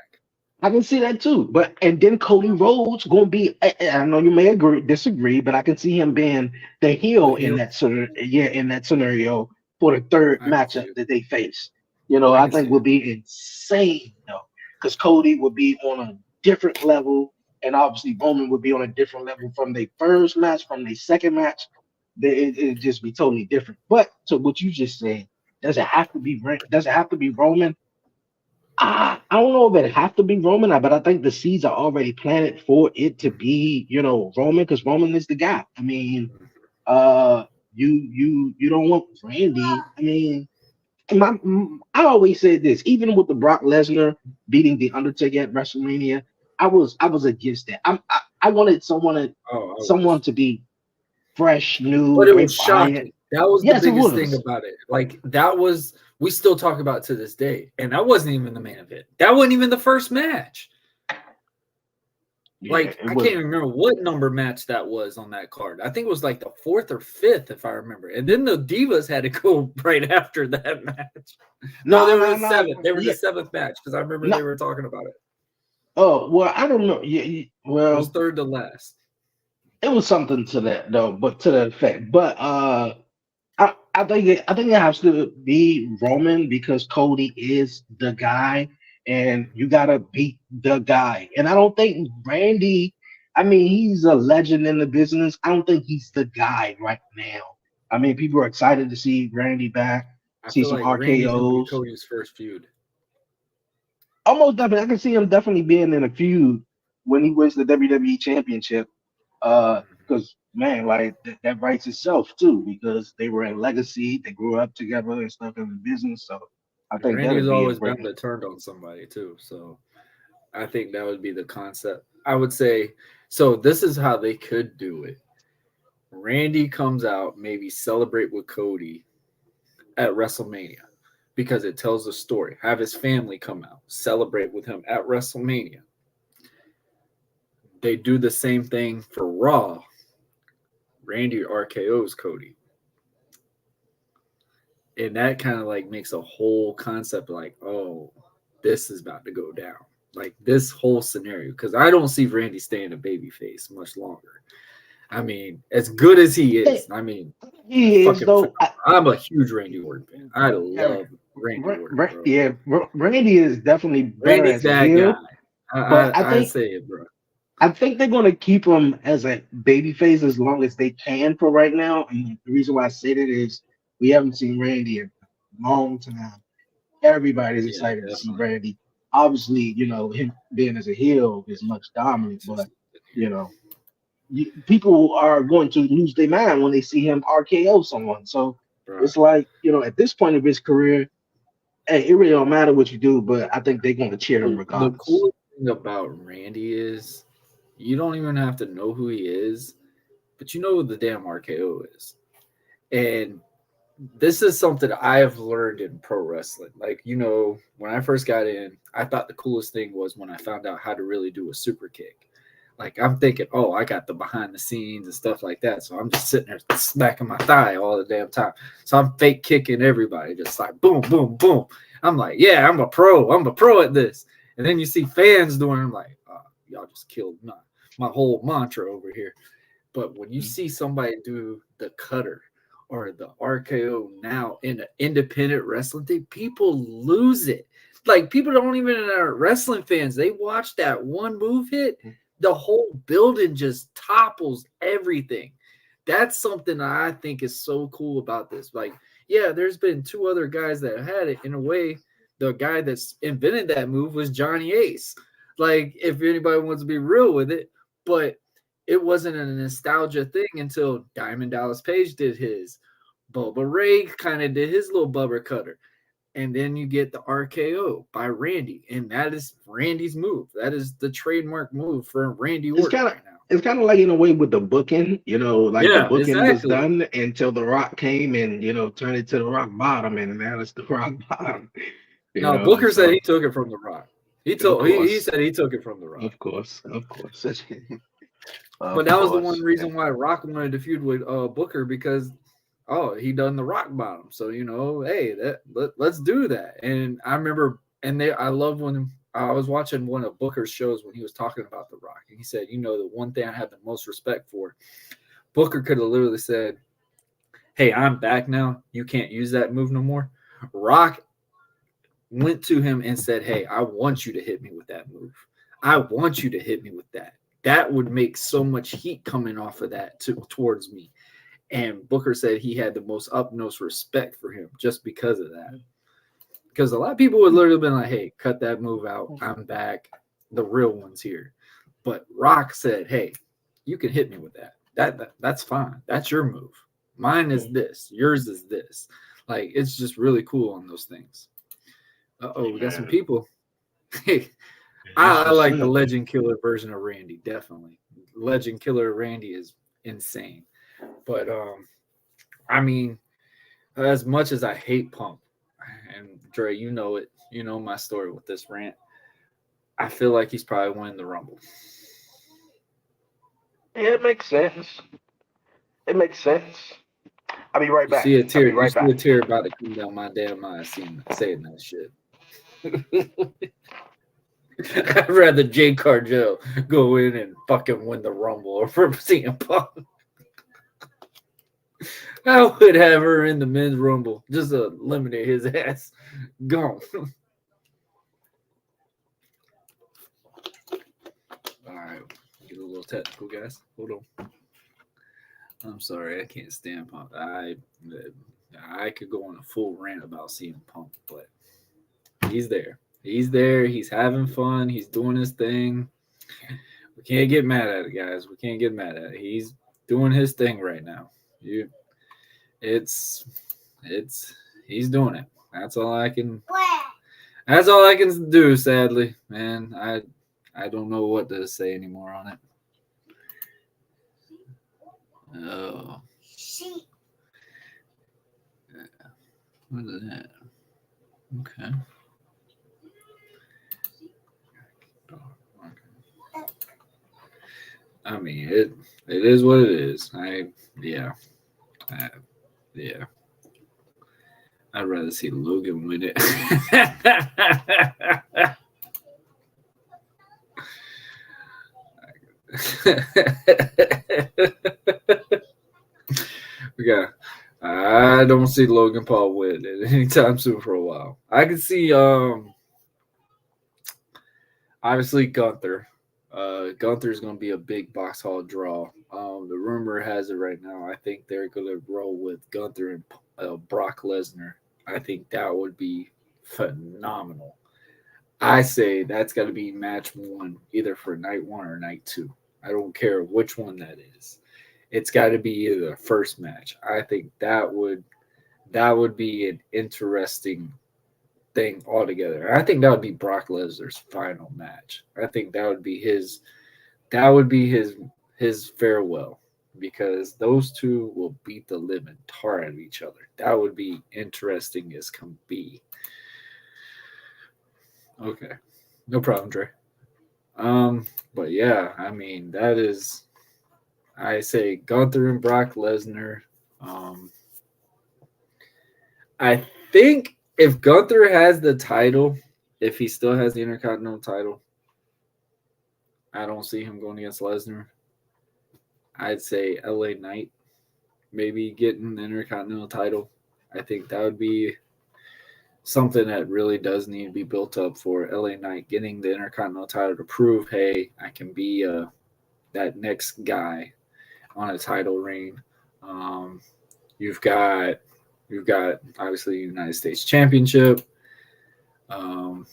I can see that too. But and then Cody Rhodes gonna be. I know you may disagree, but I can see him being the The heel in heel. that scenario for the third I can see matchup it. that they face. I I can think see will it. be insane though, because Cody will be on a different level, and obviously Roman would be on a different level from their first match, from their second match. It'd just be totally different. But to what you just said, does it have to be Roman? I don't know if it have to be Roman, but I think the seeds are already planted for it to be, Roman, because Roman is the guy. I mean, uh, you don't want Randy. I mean, I always said this, even with the Brock Lesnar beating the Undertaker at WrestleMania, I was against that. I wanted Oh, I someone was. to be fresh, new, But it was Bray Wyatt. shocking. That was the Yes, it biggest thing was. about it. Like that was we still talk about to this day. And that wasn't even the main event. That wasn't even the first match. Yeah, Like it I can't was. even remember what number match that was on that card. I think it was like the fourth or fifth, if I remember. And then the Divas had to go right after that match. No, they No, were no, the no. seventh. They were the Yeah, seventh match because I remember no. they were talking about it. Oh well, I don't know. Yeah, It was well, third to last. it was something to that though, but to that effect. But I think it has to be Roman because Cody is the guy, and you gotta beat the guy. And I don't think Randy. I mean, he's a legend in the business. I don't think he's the guy right now. I mean, people are excited to see Randy back, I see feel some like Randy's gonna be RKO's. Cody's first feud. Almost definitely, I can see him definitely being in a feud when he wins the WWE Championship. Because man, like that writes itself too, because they were in Legacy, they grew up together and stuff in the business. So I And think Randy's that'd be a always great bound one. to turn on somebody too. So I think that would be the concept. I would say so. This is how they could do it. Randy comes out, maybe celebrate with Cody at WrestleMania because it tells the story. Have his family come out, celebrate with him at WrestleMania. They do the same thing for Raw. Randy RKO's Cody. And that kind of like makes a whole concept like, oh, this is about to go down. Like this whole scenario. Because I don't see Randy staying a babyface much longer. I mean, as good as he Hey, is, I mean, he is fucking though. phenomenal. I'm a huge Randy Orton fan. I Yeah, love Randy Orton, bro. yeah, Randy is definitely better Randy's as a that guy. heel, but I I think say it, bro. I think they're gonna keep him as a babyface as long as they can for right now. And the reason why I say that is we haven't seen Randy in a long time. Everybody's Yeah, excited to see definitely. Randy. Obviously, him being as a heel is much dominant, but you know, people are going to lose their mind when they see him RKO someone. So Right. it's like, at this point of his career, hey, it really don't matter what you do, but I think they're going to cheer him The regardless. coolest thing about Randy is you don't even have to know who he is, but you know who the damn RKO is. And this is something I have learned in pro wrestling. Like, when I first got in, I thought the coolest thing was when I found out how to really do a super kick. Like, I'm thinking, oh, I got the behind the scenes and stuff like that. So I'm just sitting there smacking my thigh all the damn time. So I'm fake kicking everybody, just like boom, boom, boom. I'm like, yeah, I'm a pro. I'm a pro at this. And then you see fans doing it. I'm like, oh, y'all just killed my whole mantra over here. But when you see somebody do the cutter or the RKO now in an independent wrestling thing, people lose it. Like people don't even are wrestling fans. They watch that one move hit, the whole building just topples everything. That's something I think is so cool about this. Like, yeah, there's been two other guys that had it in a way. The guy that's invented that move was Johnny Ace. Like, if anybody wants to be real with it, but it wasn't a nostalgia thing until Diamond Dallas Page did his. Bubba Ray kind of did his little bubber cutter. And then you get the RKO by Randy, and that is Randy's move. That is the trademark move for Randy Orton right now. It's kind of like in a way with the booking, like the Yeah, booking was exactly. done until The Rock came and turned it to the Rock Bottom, and now it's the Rock Bottom. No, Booker said he took it from The Rock. He said he took it from The Rock. Of course. But that was the one reason why Rock wanted to feud with Booker, because he done the Rock Bottom. So hey, let's do that. And I remember, I love when I was watching one of Booker's shows when he was talking about The Rock, and he said, the one thing I have the most respect for, Booker could have literally said, "Hey, I'm back now. You can't use that move no more." Rock went to him and said, "Hey, I want you to hit me with that move. I want you to hit me with that. That would make so much heat coming off of that towards me." And Booker said he had the most utmost respect for him just because of that. Because a lot of people would literally been like, "Hey, cut that move out. I'm back. The real one's here." But Rock said, "Hey, you can hit me with that. That's fine. That's your move. Mine is this. Yours is this." Like, it's just really cool on those things. We got some people. Hey, I like the Legend Killer version of Randy, definitely. Legend Killer Randy is insane. But I mean, as much as I hate Punk, and Dre, you know it, you know my story with this rant, I feel like he's probably winning the Rumble. Yeah, it makes sense. It makes sense. I'll be right back. See a tear about to come down my damn eye saying that shit. I'd rather Jay Cargill go in and fucking win the Rumble or for CM Punk. I would have her in the men's Rumble just to eliminate his ass. Gone. All right, get a little technical, guys. Hold on. I'm sorry, I can't stand Punk. I could go on a full rant about CM Punk, but he's there. He's there. He's having fun. He's doing his thing. We can't get mad at it, guys. We can't get mad at it. He's doing his thing right now. He's doing it. That's all I can do, sadly. Man, I don't know what to say anymore on it. Oh. What is that? Okay. I mean, it is what it is. Yeah. I'd rather see Logan win it. I don't see Logan Paul win it anytime soon for a while. I can see obviously Gunther. Gunther's going to be a big box hall draw. The rumor has it right now, I think they're going to roll with Gunther and Brock Lesnar. I think that would be phenomenal. I say that's got to be match one, either for night one or night two. I don't care which one that is. It's got to be either the first match. I think that would be an interesting thing altogether. I think that would be Brock Lesnar's final match. I think that would be his farewell, because those two will beat the living tar out of each other. That would be interesting as can be. Okay, no problem, Dre. But yeah, I mean, that is, I say Gunther and Brock Lesnar. I think if Gunther has the title, if he still has the Intercontinental title, I don't see him going against Lesnar. I'd say LA Knight maybe getting the Intercontinental title. I think that would be something that really does need to be built up for LA Knight getting the Intercontinental title to prove, hey, I can be that next guy on a title reign. Um, you've got obviously the United States Championship. Who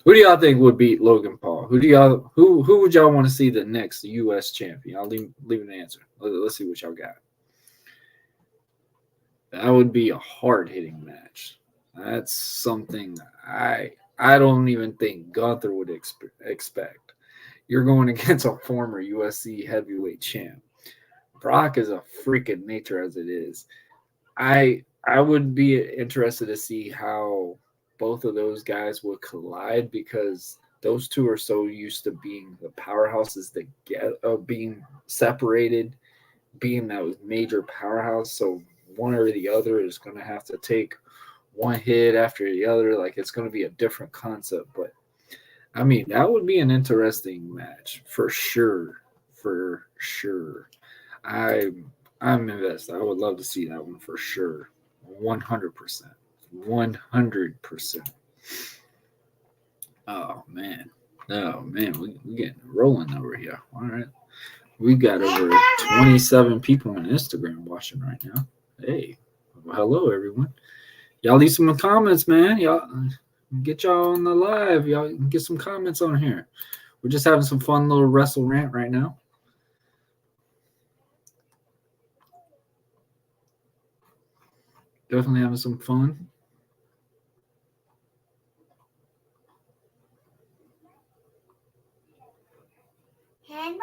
do y'all think would beat Logan Paul? Who would y'all want to see the next U.S. champion? I'll leave an answer. Let's see what y'all got. That would be a hard hitting match. That's something I don't even think Gunther would expect. You're going against a former UFC heavyweight champ. Brock is a freak of nature as it is. I would be interested to see how both of those guys would collide because those two are so used to being the powerhouses that get being separated, being that major powerhouse. So one or the other is going to have to take one hit after the other. Like it's going to be a different concept, but I mean that would be an interesting match for sure. For sure, I'm invested. I would love to see that one for sure. 100%. 100%. Oh man. We getting rolling over here. All right. We got over 27 people on Instagram watching right now. Hey, well, hello everyone. Y'all leave some comments, man. Y'all get y'all on the live. Y'all get some comments on here. We're just having some fun little wrestle rant right now. Definitely having some fun. Hamburger.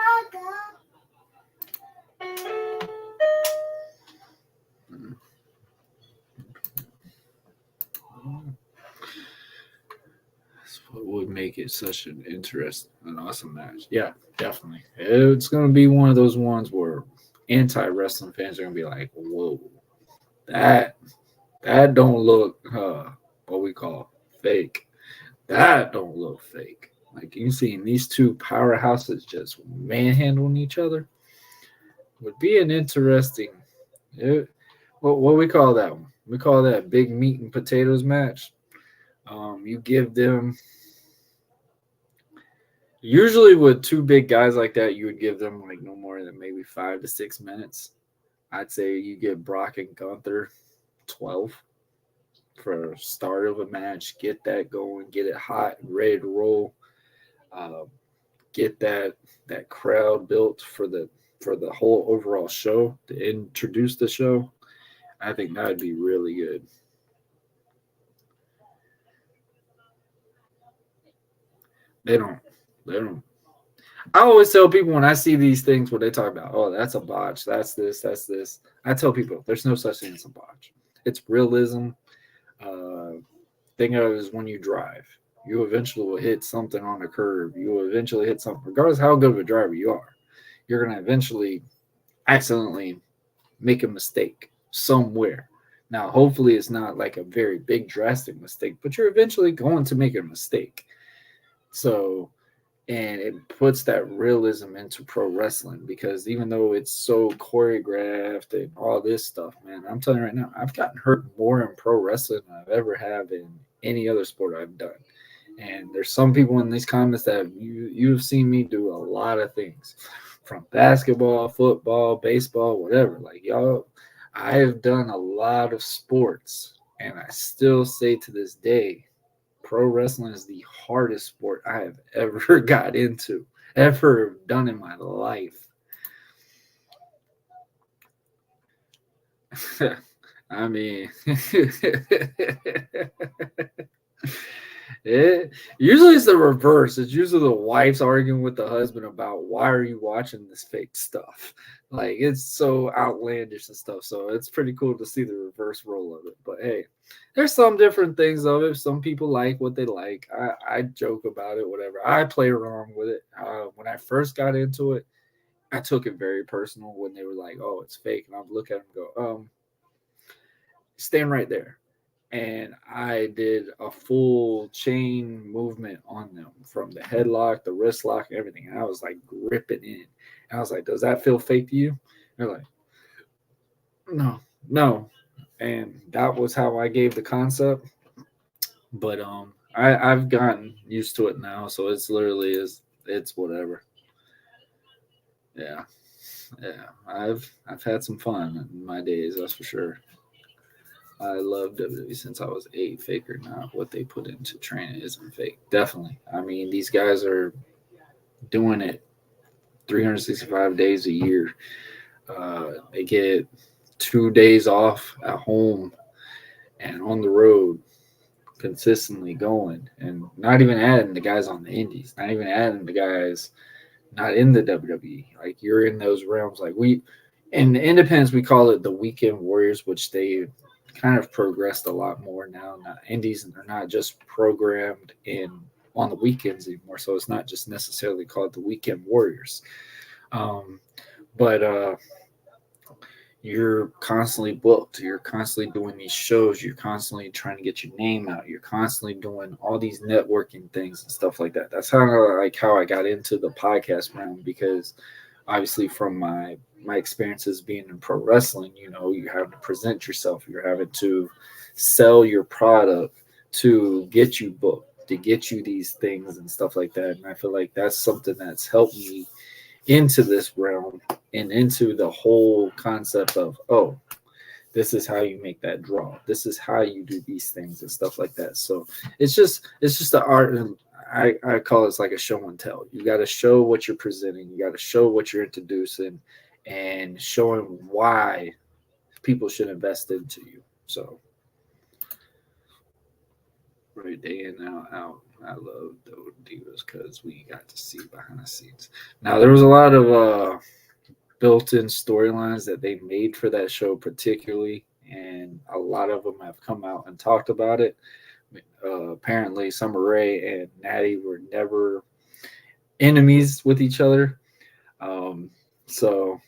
That's what would make it such an interesting, an awesome match. Yeah, definitely. It's going to be one of those ones where anti-wrestling fans are going to be like, whoa, that don't look what we call fake. That don't look fake. Like you seeing these two powerhouses just manhandling each other would be an interesting. What we call that one? We call that big meat and potatoes match. You give them usually with two big guys like that, you would give them like no more than maybe 5 to 6 minutes. I'd say you give Brock and Gunther 12 for a start of a match. Get that going, get it hot, ready to roll. Get that crowd built for the whole overall show to introduce the show. I think that would be really good. They don't. I always tell people when I see these things where they talk about, oh, that's a botch, that's this. I tell people there's no such thing as a botch. It's realism. Think of it as when you drive. You eventually will hit something on a curve. You will eventually hit something, regardless of how good of a driver you are. You're going to eventually accidentally make a mistake somewhere. Now, hopefully, it's not like a very big, drastic mistake, but you're eventually going to make a mistake. So, and it puts that realism into pro wrestling because even though it's so choreographed and all this stuff, man, I'm telling you right now, I've gotten hurt more in pro wrestling than I've ever have in any other sport I've done. And there's some people in these comments that you've seen me do a lot of things from basketball, football, baseball, whatever. Like y'all, I have done a lot of sports and I still say to this day, pro wrestling is the hardest sport I have ever got into, ever done in my life. I mean, usually it's the reverse. It's usually the wife's arguing with the husband about why are you watching this fake stuff? Like it's so outlandish and stuff. So it's pretty cool to see the reverse role of it. But hey, there's some different things of it. Some people like what they like. I joke about it, whatever. I play around with it. When I first got into it, I took it very personal when they were like, "Oh, it's fake," and I'd look at them and go, stand right there." And I did a full chain movement on them from the headlock, the wrist lock, and everything. And I was like gripping in. And I was like, does that feel fake to you? They're like, no. And that was how I gave the concept. But I've gotten used to it now, so it's literally it's whatever. Yeah, yeah. I've had some fun in my days, that's for sure. I love WWE since I was eight. Fake or not, what they put into training isn't fake. Definitely. I mean, these guys are doing it 365 days a year. They get 2 days off at home and on the road, consistently going, and not even adding the guys on the indies, not even adding the guys not in the WWE. Like you're in those realms. Like we in the independents, we call it the weekend warriors, which they kind of progressed a lot more now. Not indies, and they're not just programmed in on the weekends anymore. So it's not just necessarily called the weekend warriors. Um, but you're constantly booked. You're constantly doing these shows. You're constantly trying to get your name out. You're constantly doing all these networking things and stuff like that. That's how I got into the podcast realm, because obviously from my experiences being in pro wrestling, you have to present yourself. You're having to sell your product to get you booked, to get you these things and stuff like that. And I feel like that's something that's helped me into this realm and into the whole concept of, oh, this is how you make that draw, this is how you do these things and stuff like that. So it's just the art, and I call it like a show and tell. You got to show what you're presenting, you got to show what you're introducing, and showing why people should invest into you. So right, day in out. I love the divas because we got to see behind the scenes. Now there was a lot of built-in storylines that they made for that show particularly, and a lot of them have come out and talked about it. Apparently Summer Rae and Natty were never enemies with each other. So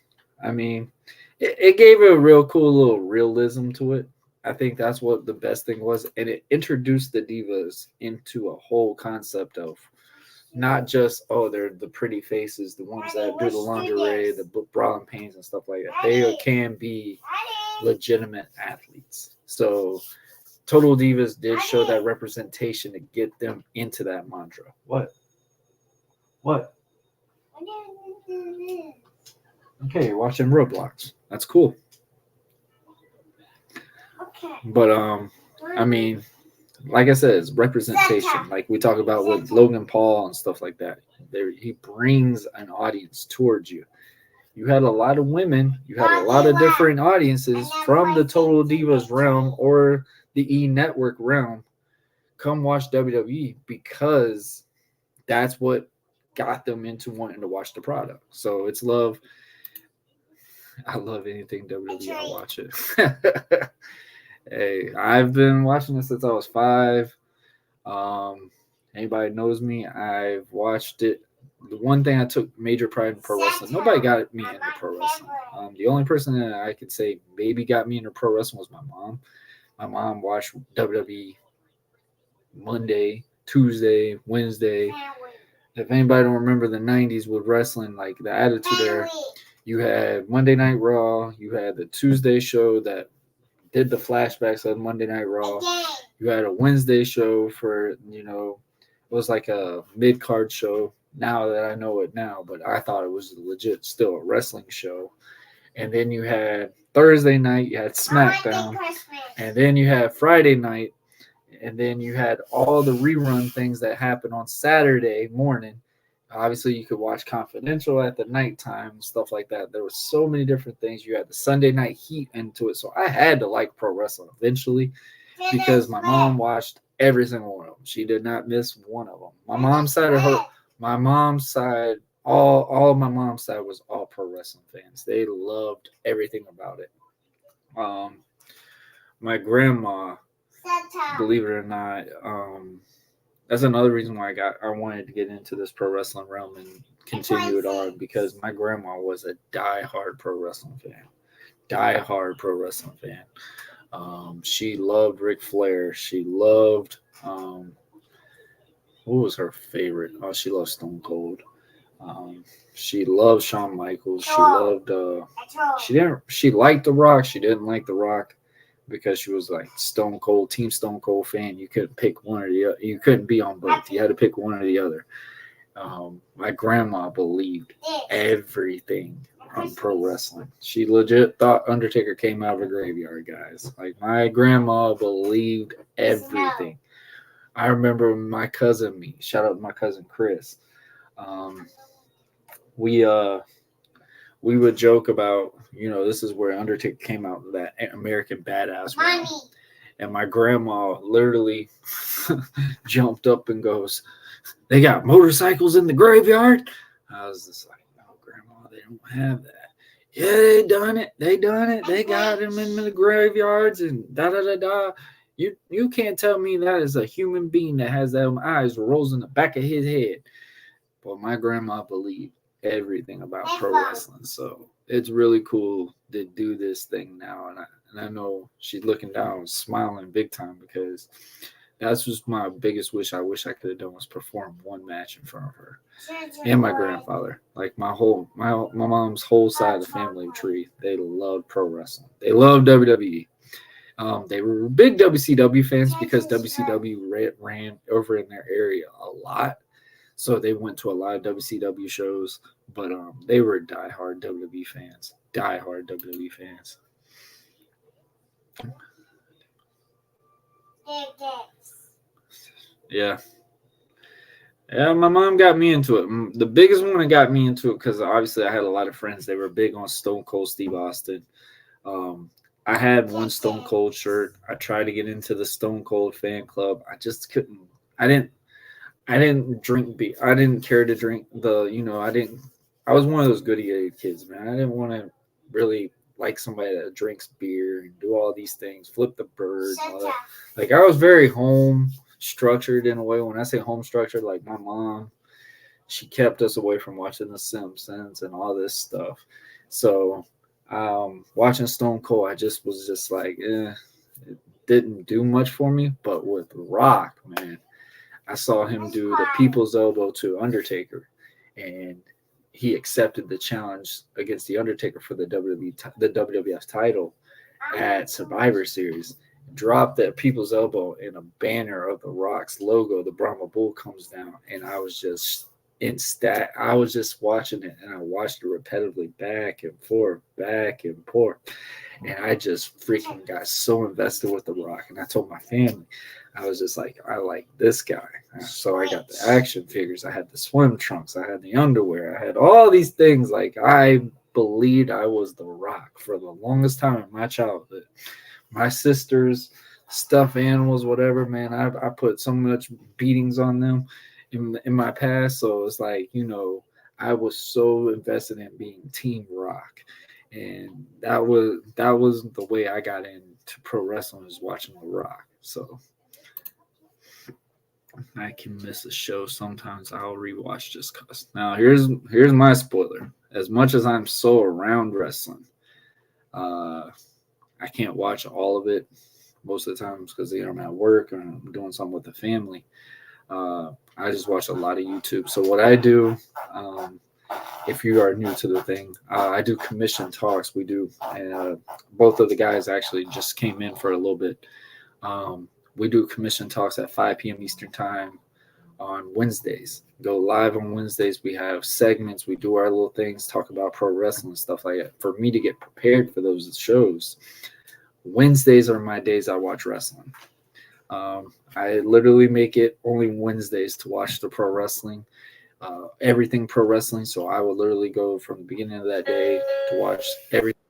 I mean, it gave a real cool little realism to it. I think that's what the best thing was, and it introduced the divas into a whole concept of not just, oh, they're the pretty faces, the ones that do the lingerie, the bra and pains and stuff like that. They can be legitimate athletes. So Total Divas did show that representation to get them into that mantra. What? Okay, you're watching Roblox. That's cool. But I mean, like I said, it's representation. Like we talk about with Logan Paul and stuff like that. He brings an audience towards you. You had a lot of women. You had a lot of different audiences from the Total Divas realm or the E Network realm come watch WWE because that's what got them into wanting to watch the product. So it's love. I love anything WWE. I watch it. Hey, I've been watching this since I was 5. Anybody knows me, I've watched it. The one thing I took major pride in pro wrestling, nobody got me into pro wrestling. The only person that I could say maybe got me into pro wrestling was my mom. My mom watched WWE Monday, Tuesday, Wednesday. If anybody don't remember the 90s with wrestling, like the Attitude Era, you had Monday Night Raw, you had the Tuesday show that did the flashbacks of Monday Night Raw. You had a Wednesday show for, it was like a mid-card show. Now that I know it now, but I thought it was legit still a wrestling show. And then you had Thursday night, you had SmackDown. And then you had Friday night. And then you had all the rerun things that happened on Saturday morning. Obviously, you could watch Confidential at the nighttime, stuff like that. There were so many different things. You had the Sunday night heat into it. So I had to like pro wrestling eventually because my mom watched every single one of them. She did not miss one of them. My mom's side all of my mom's side was all pro wrestling fans. They loved everything about it. My grandma, believe it or not, that's another reason why I wanted to get into this pro wrestling realm and continue it on, because my grandma was a diehard pro wrestling fan. She loved Ric Flair. She loved what was her favorite? Oh, she loved Stone Cold. She loved Shawn Michaels. She loved she liked The Rock. She didn't like The Rock, because she was like Stone Cold, Team Stone Cold fan. You couldn't pick one or the other. You couldn't be on both. You had to pick one or the other. My grandma believed everything on pro wrestling. She legit thought Undertaker came out of a graveyard, guys. Like, my grandma believed everything. I remember my cousin, shout out to my cousin Chris. We would joke about, this is where Undertaker came out with that American Badass run. And my grandma literally jumped up and goes, "They got motorcycles in the graveyard?" I was just like, "No, Grandma, they don't have that." "Yeah, they done it. They done it. They got them in the graveyards and da-da-da-da. You can't tell me that is a human being that has them eyes rolls in the back of his head." But my grandma believed everything about pro wrestling. So it's really cool to do this thing now. And I know she's looking down, smiling big time, because that's just my biggest wish. I wish I could have done was perform one match in front of her and my grandfather. Like, my mom's whole side of the family tree, they loved pro wrestling. They loved WWE. They were big WCW fans because WCW ran over in their area a lot. So they went to a lot of WCW shows, but they were diehard WWE fans. Diehard WWE fans. Yeah. Yeah, my mom got me into it. The biggest one that got me into it, because obviously I had a lot of friends. They were big on Stone Cold Steve Austin. I had one Stone Cold shirt. I tried to get into the Stone Cold fan club. I just couldn't. I didn't drink beer. I didn't care to drink I was one of those goody kids, man. I didn't want to really like somebody that drinks beer and do all these things, flip the bird and all that. Like, I was very home structured in a way. When I say home structured, like, my mom, she kept us away from watching The Simpsons and all this stuff. So watching Stone Cold, I was just like, it didn't do much for me. But with Rock, man, I saw him do the people's elbow to Undertaker, and he accepted the challenge against the Undertaker for the WWF title at Survivor Series. Dropped that people's elbow, and a banner of the Rock's logo, the Brahma Bull, comes down, and I was just I was just watching it, and I watched it repetitively, back and forth, and I just freaking got so invested with the Rock. And I told my family, I was just like, I like this guy. So I got the action figures, I had the swim trunks, I had the underwear, I had all these things. Like, I believed I was the Rock for the longest time in my childhood. My sisters, stuffed animals, whatever, man, I put so much beatings on them in my past. So it's like, I was so invested in being Team Rock. And that was the way I got into pro wrestling, was watching The Rock. So I can miss a show sometimes. I'll rewatch just cause. Now here's my spoiler. As much as I'm so around wrestling, I can't watch all of it most of the times because I'm at work or I'm doing something with the family. I just watch a lot of YouTube. So what I do, if you are new to the thing, I do commission talks. We do, and both of the guys actually just came in for a little bit. We do commission talks at 5 p.m. Eastern time on Wednesdays. Go live on Wednesdays. We have segments. We do our little things, talk about pro wrestling and stuff like that. For me to get prepared for those shows, Wednesdays are my days I watch wrestling. I literally make it only Wednesdays to watch the pro wrestling, everything pro wrestling. So I will literally go from the beginning of that day to watch everything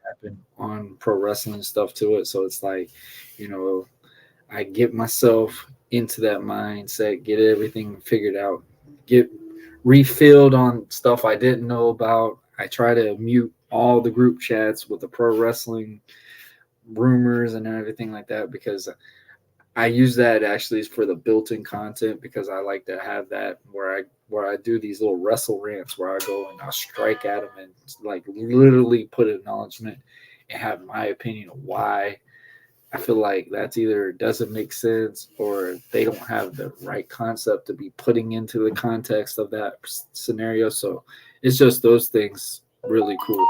happen on pro wrestling stuff to it. So it's like, I get myself into that mindset, get everything figured out, get refilled on stuff I didn't know about. I try to mute all the group chats with the pro wrestling rumors and everything like that, because I use that actually for the built-in content, because I like to have that where I do these little wrestle rants where I go and I'll strike at them and like literally put an acknowledgement and have my opinion of why I feel like that's either doesn't make sense or they don't have the right concept to be putting into the context of that scenario. So it's just those things really cool.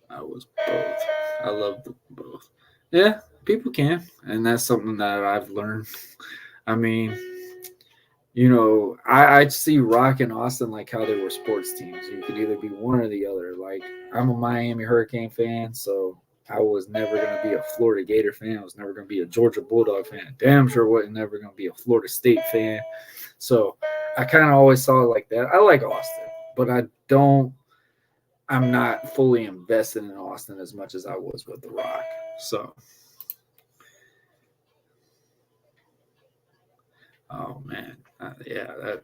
I was both. I love both. Yeah, people can, and that's something that I've learned. I mean, I see Rock and Austin like how they were sports teams. You could either be one or the other. Like, I'm a Miami Hurricane fan, so I was never going to be a Florida Gator fan. I was never going to be a Georgia Bulldog fan. Damn sure wasn't never going to be a Florida State fan. So I kind of always saw it like that. I like Austin, but I'm not fully invested in Austin as much as I was with The Rock. So, oh man, that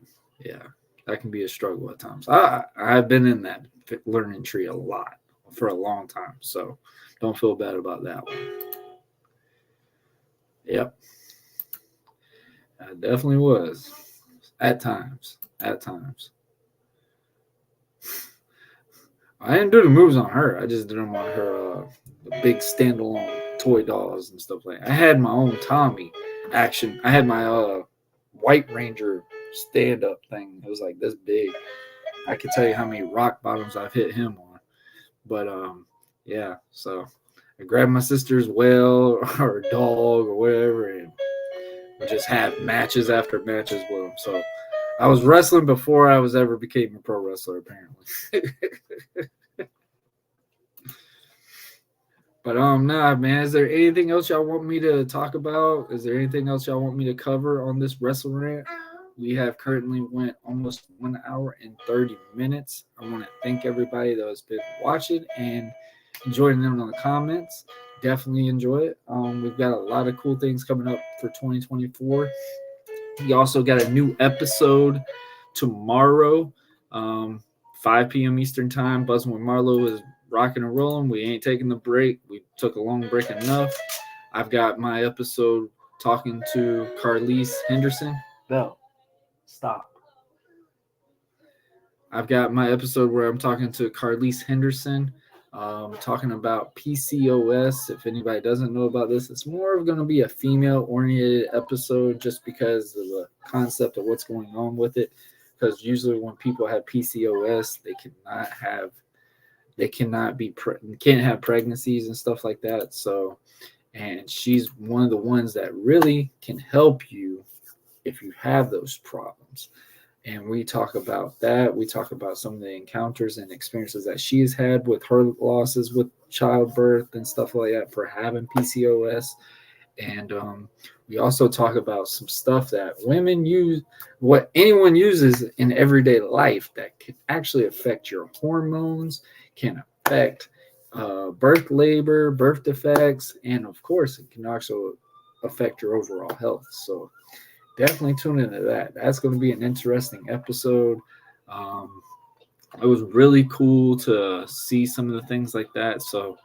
can be a struggle at times. I've been in that learning tree a lot for a long time, so don't feel bad about that one. Yep, I definitely was at times. At times, I didn't do the moves on her. I just didn't want her the big standalone toy dolls and stuff like that. I had my own Tommy action. I had my White Ranger stand-up thing. It was like this big. I could tell you how many rock bottoms I've hit him on. But yeah, so I grabbed my sister's whale or dog or whatever, and we just have matches after matches with them. So I was wrestling before I was ever became a pro wrestler, apparently. But nah, man. Is there anything else y'all want me to talk about? Is there anything else y'all want me to cover on this Wrestle Rant? We have currently went almost 1 hour and 30 minutes. I want to thank everybody that has been watching and joining in on the comments. Definitely enjoy it. We've got a lot of cool things coming up for 2024. We also got a new episode tomorrow, 5 p.m. Eastern Time. Buzzing with Marlo is rocking and rolling. We ain't taking the break. We took a long break enough. I've got my episode talking to Carlise Henderson. Bell, stop. I've got my episode where I'm talking to Carlise Henderson, talking about PCOS. If anybody doesn't know about this, it's more of going to be a female-oriented episode just because of the concept of what's going on with it. Because usually when people have PCOS, can't have pregnancies and stuff like that. So, and she's one of the ones that really can help you if you have those problems. And we talk about that. We talk about some of the encounters and experiences that she's had with her losses with childbirth and stuff like that for having PCOS. And we also talk about some stuff that women use, what anyone uses in everyday life that can actually affect your hormones, can affect birth labor, birth defects, and of course, it can also affect your overall health. So definitely tune into that. That's going to be an interesting episode. It was really cool to see some of the things like that. So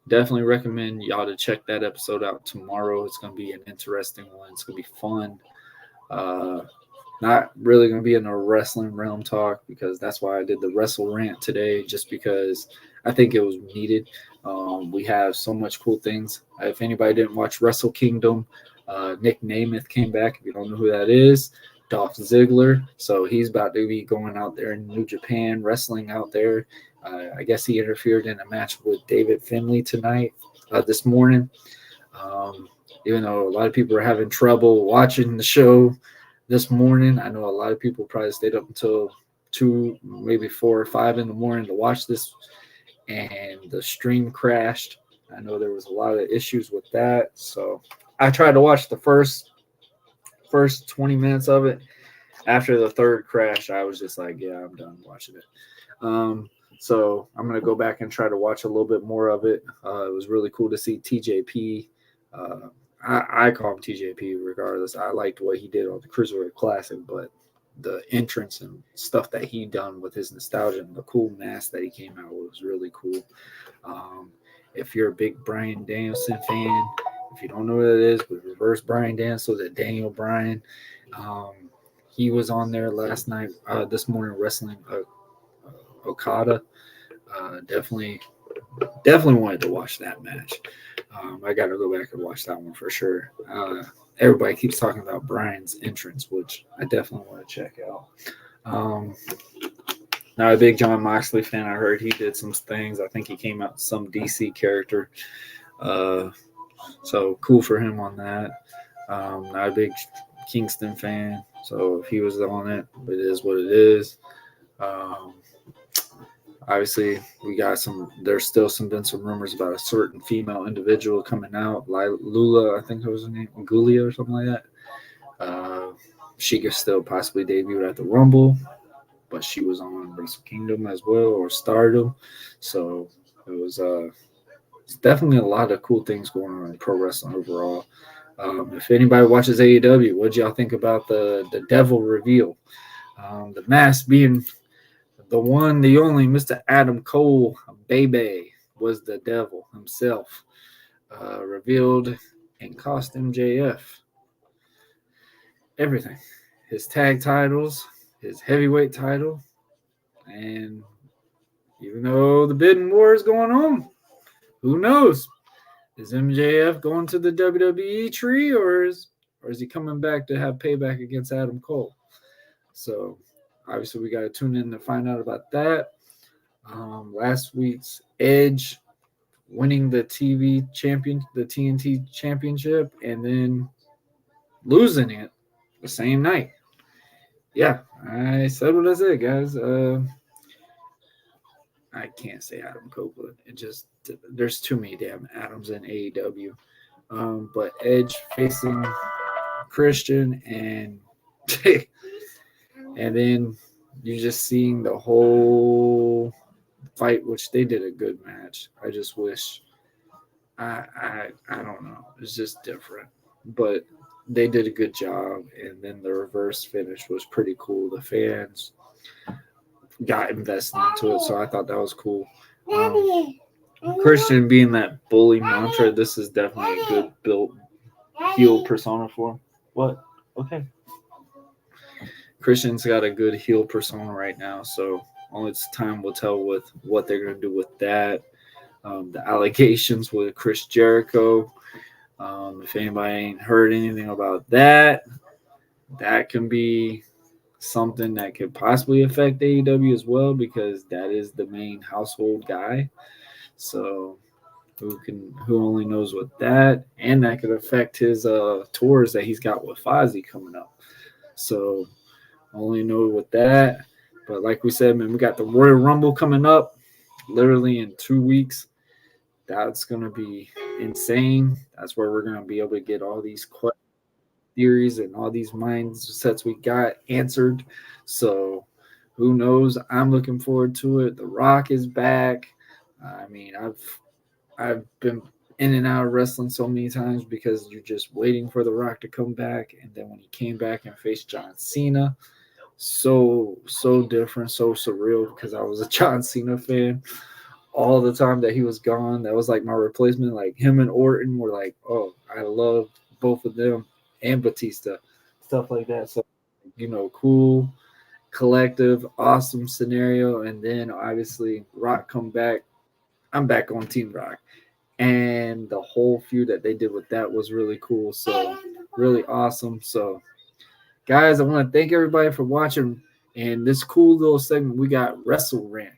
definitely recommend y'all to check that episode out tomorrow. It's going to be an interesting one. It's going to be fun. Not really going to be in a wrestling realm talk because that's why I did the Wrestle Rant today, just because I think it was needed. We have so much cool things. If anybody didn't watch Wrestle Kingdom, Nick Namath came back. If you don't know who that is, Dolph Ziggler. So he's about to be going out there in New Japan, wrestling out there. I guess he interfered in a match with David Finlay this morning. Even though a lot of people are having trouble watching the show this morning, I know a lot of people probably stayed up until 2, maybe 4 or 5 in the morning to watch this, and the stream crashed. I know there was a lot of issues with that. So I tried to watch the first 20 minutes of it. After the third crash, I was just like, yeah, I'm done watching it. So I'm going to go back and try to watch a little bit more of it. It was really cool to see TJP. I call him TJP regardless. I liked what he did on the Cruiserweight Classic, but the entrance and stuff that he done with his nostalgia and the cool mask that he came out with was really cool. If you're a big Bryan Danielson fan, if you don't know what it is, we reverse Bryan Danielson to Daniel Bryan. He was on there last night, this morning, wrestling Okada. Definitely wanted to watch that match. I got to go back and watch that one for sure. Everybody keeps talking about Bryan's entrance, which I definitely want to check out. Not a big John Moxley fan. I heard he did some things. I think he came out with some DC character. So cool for him on that. Not a big Kingston fan. So if he was on it, it is what it is. Um, Obviously, we got some. There's still been some rumors about a certain female individual coming out, Lula, I think that was her name, Gulia or something like that. She could still possibly debut at the Rumble, but she was on Wrestle Kingdom as well, or Stardom. So it was it's definitely a lot of cool things going on in pro wrestling overall. If anybody watches AEW, what do y'all think about the Devil reveal? The mask being the one, the only Mr. Adam Cole, baby, was the devil himself, revealed and cost MJF everything. His tag titles, his heavyweight title, and even though the bidding war is going on, who knows? Is MJF going to the WWE tree, or is he coming back to have payback against Adam Cole? So obviously we got to tune in to find out about that. Last week's Edge winning the TNT championship, and then losing it the same night. Yeah, I said what I said, guys. I can't say Adam Copeland. It just there's too many damn Adams in AEW. But Edge facing Christian and and then you're just seeing the whole fight, which they did a good match. I just wish I don't know. It's just different. But they did a good job, and then the reverse finish was pretty cool. The fans got invested into it, so I thought that was cool. Christian being that bully mantra, this is definitely a good built heel persona for him. What? Okay. Christian's got a good heel persona right now, so only time will tell with what they're going to do with that. The allegations with Chris Jericho. If anybody ain't heard anything about that, that can be something that could possibly affect AEW as well, because that is the main household guy. So who only knows what that, and that could affect his tours that he's got with Fozzy coming up. So only know with that. But like we said, man, we got the Royal Rumble coming up literally in 2 weeks. That's going to be insane. That's where we're going to be able to get all these theories and all these mindsets we got answered. So who knows? I'm looking forward to it. The Rock is back. I mean, I've been in and out of wrestling so many times because you're just waiting for The Rock to come back. And then when he came back and faced John Cena, so different, so surreal, because I was a John Cena fan all the time that he was gone. That was like my replacement. Like him and Orton were like, oh, I loved both of them, and Batista, stuff like that. So, cool, collective, awesome scenario. And then obviously Rock come back. I'm back on Team Rock. And the whole feud that they did with that was really cool. So really awesome. So guys, I want to thank everybody for watching. And this cool little segment, we got Wrestle Rant.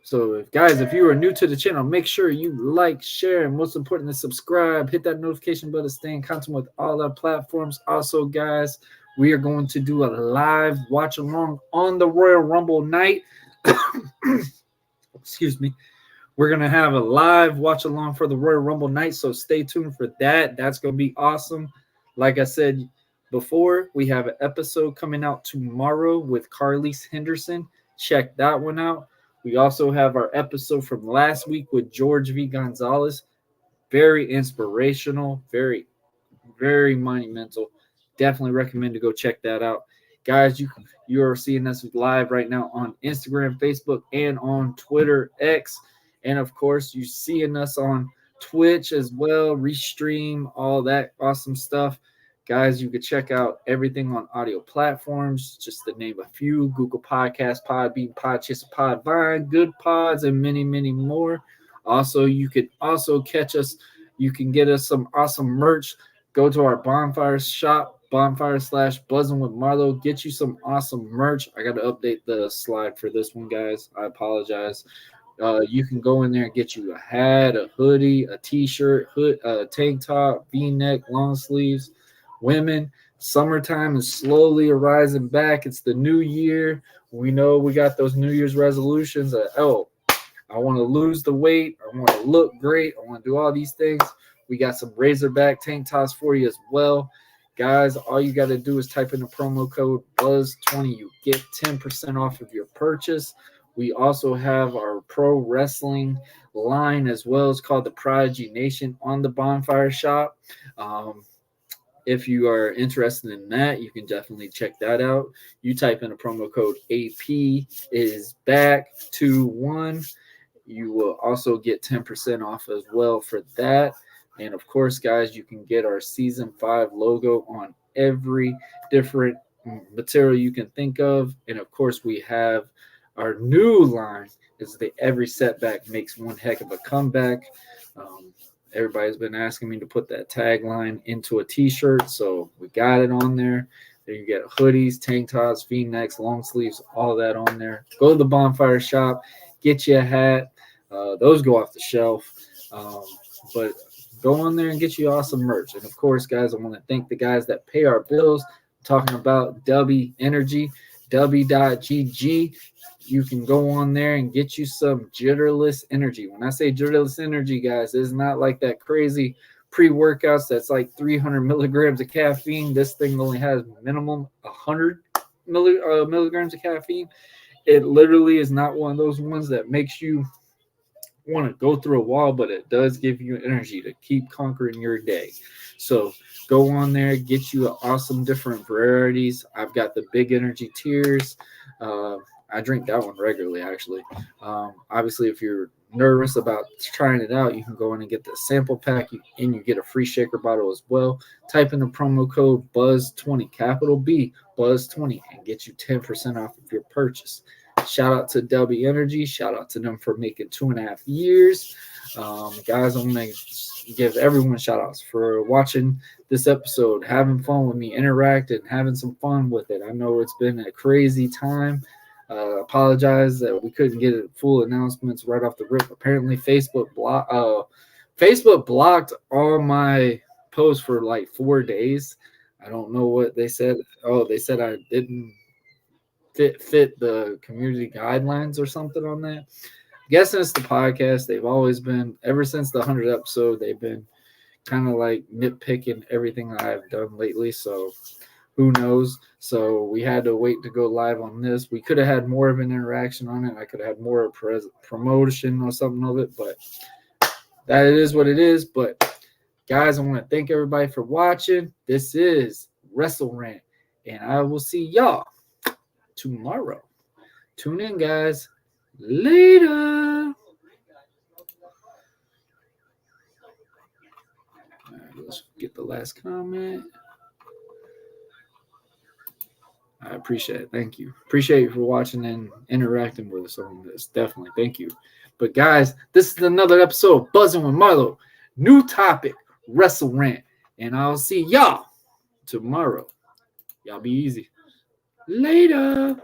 So if you are new to the channel, make sure you like, share, and most importantly, subscribe. Hit that notification button to stay in contact with all our platforms. Also, guys, we are going to do a live watch along on the Royal Rumble night. Excuse me. We're going to have a live watch along for the Royal Rumble night, so stay tuned for that. That's going to be awesome. Like I said before, we have an episode coming out tomorrow with Carlise Henderson. Check that one out. We also have our episode from last week with George V. Gonzalez. Very inspirational, very, very monumental. Definitely recommend to go check that out. Guys, you are seeing us live right now on Instagram, Facebook, and on Twitter, X. And, of course, you're seeing us on Twitch as well, Restream, all that awesome stuff. Guys, you can check out everything on audio platforms, just to name a few: Google Podcasts, Podbean, Podchaser, Podvine, Good Pods, and many, many more. Also, you can also catch us. You can get us some awesome merch. Go to our Bonfire shop bonfire/buzzing with Marlo. Get you some awesome merch. I got to update the slide for this one, guys. I apologize. You can go in there and get you a hat, a hoodie, a t-shirt, tank top, v-neck, long sleeves. Women, summertime is slowly arising back. It's the new year. We know we got those New Year's resolutions. I want to lose the weight. I want to look great. I want to do all these things. We got some Razorback tank tops for you as well. Guys, all you got to do is type in the promo code BUZZ20. You get 10% off of your purchase. We also have our pro wrestling line as well. It's called the Prodigy Nation on the Bonfire Shop. If you are interested in that, you can definitely check that out. You type in a promo code AP is back 21. You will also get 10% off as well for that. And of course, guys, you can get our season 5 logo on every different material you can think of. And of course, we have our new line is the every setback makes one heck of a comeback. Everybody's been asking me to put that tagline into a t-shirt, so we got it on there. There you get hoodies, tank tops, v-necks, long sleeves, all that on there. Go to the Bonfire Shop, get you a hat. Those go off the shelf, but go on there and get you awesome merch. And of course, guys, I want to thank the guys that pay our bills. I'm talking about W Energy, W.GG. You can go on there and get you some jitterless energy. When I say jitterless energy, guys, it's not like that crazy pre-workouts that's like 300 milligrams of caffeine. This thing only has minimum 100 milligrams of caffeine. It literally is not one of those ones that makes you want to go through a wall, but it does give you energy to keep conquering your day. So go on there, get you an awesome different varieties. I've got the big energy tiers. I drink that one regularly, actually. Obviously, if you're nervous about trying it out, you can go in and get the sample pack, and you get a free shaker bottle as well. Type in the promo code BUZZ20, capital B, BUZZ20, and get you 10% off of your purchase. Shout out to W Energy. Shout out to them for making 2.5 years. Guys, I'm going to give everyone shout outs for watching this episode, having fun with me, interacting, having some fun with it. I know it's been a crazy time. Apologize that we couldn't get full announcements right off the rip. Apparently, Facebook blocked all my posts for like 4 days. I don't know what they said. Oh, they said I didn't fit the community guidelines or something on that. I'm guessing it's the podcast. They've always been, ever since the 100th episode, they've been kind of like nitpicking everything that I've done lately. So who knows? So we had to wait to go live on this. We could have had more of an interaction on it. I could have had more promotion or something of it, but that it is what it is. But guys, I want to thank everybody for watching. This is Wrestle Rant, and I will see y'all tomorrow. Tune in, guys. Later. All right, let's get the last comment. I appreciate it. Thank you. Appreciate you for watching and interacting with us on this. Definitely. Thank you. But guys, this is another episode of Buzzing with Marlo. New topic, Wrestle Rant. And I'll see y'all tomorrow. Y'all be easy. Later.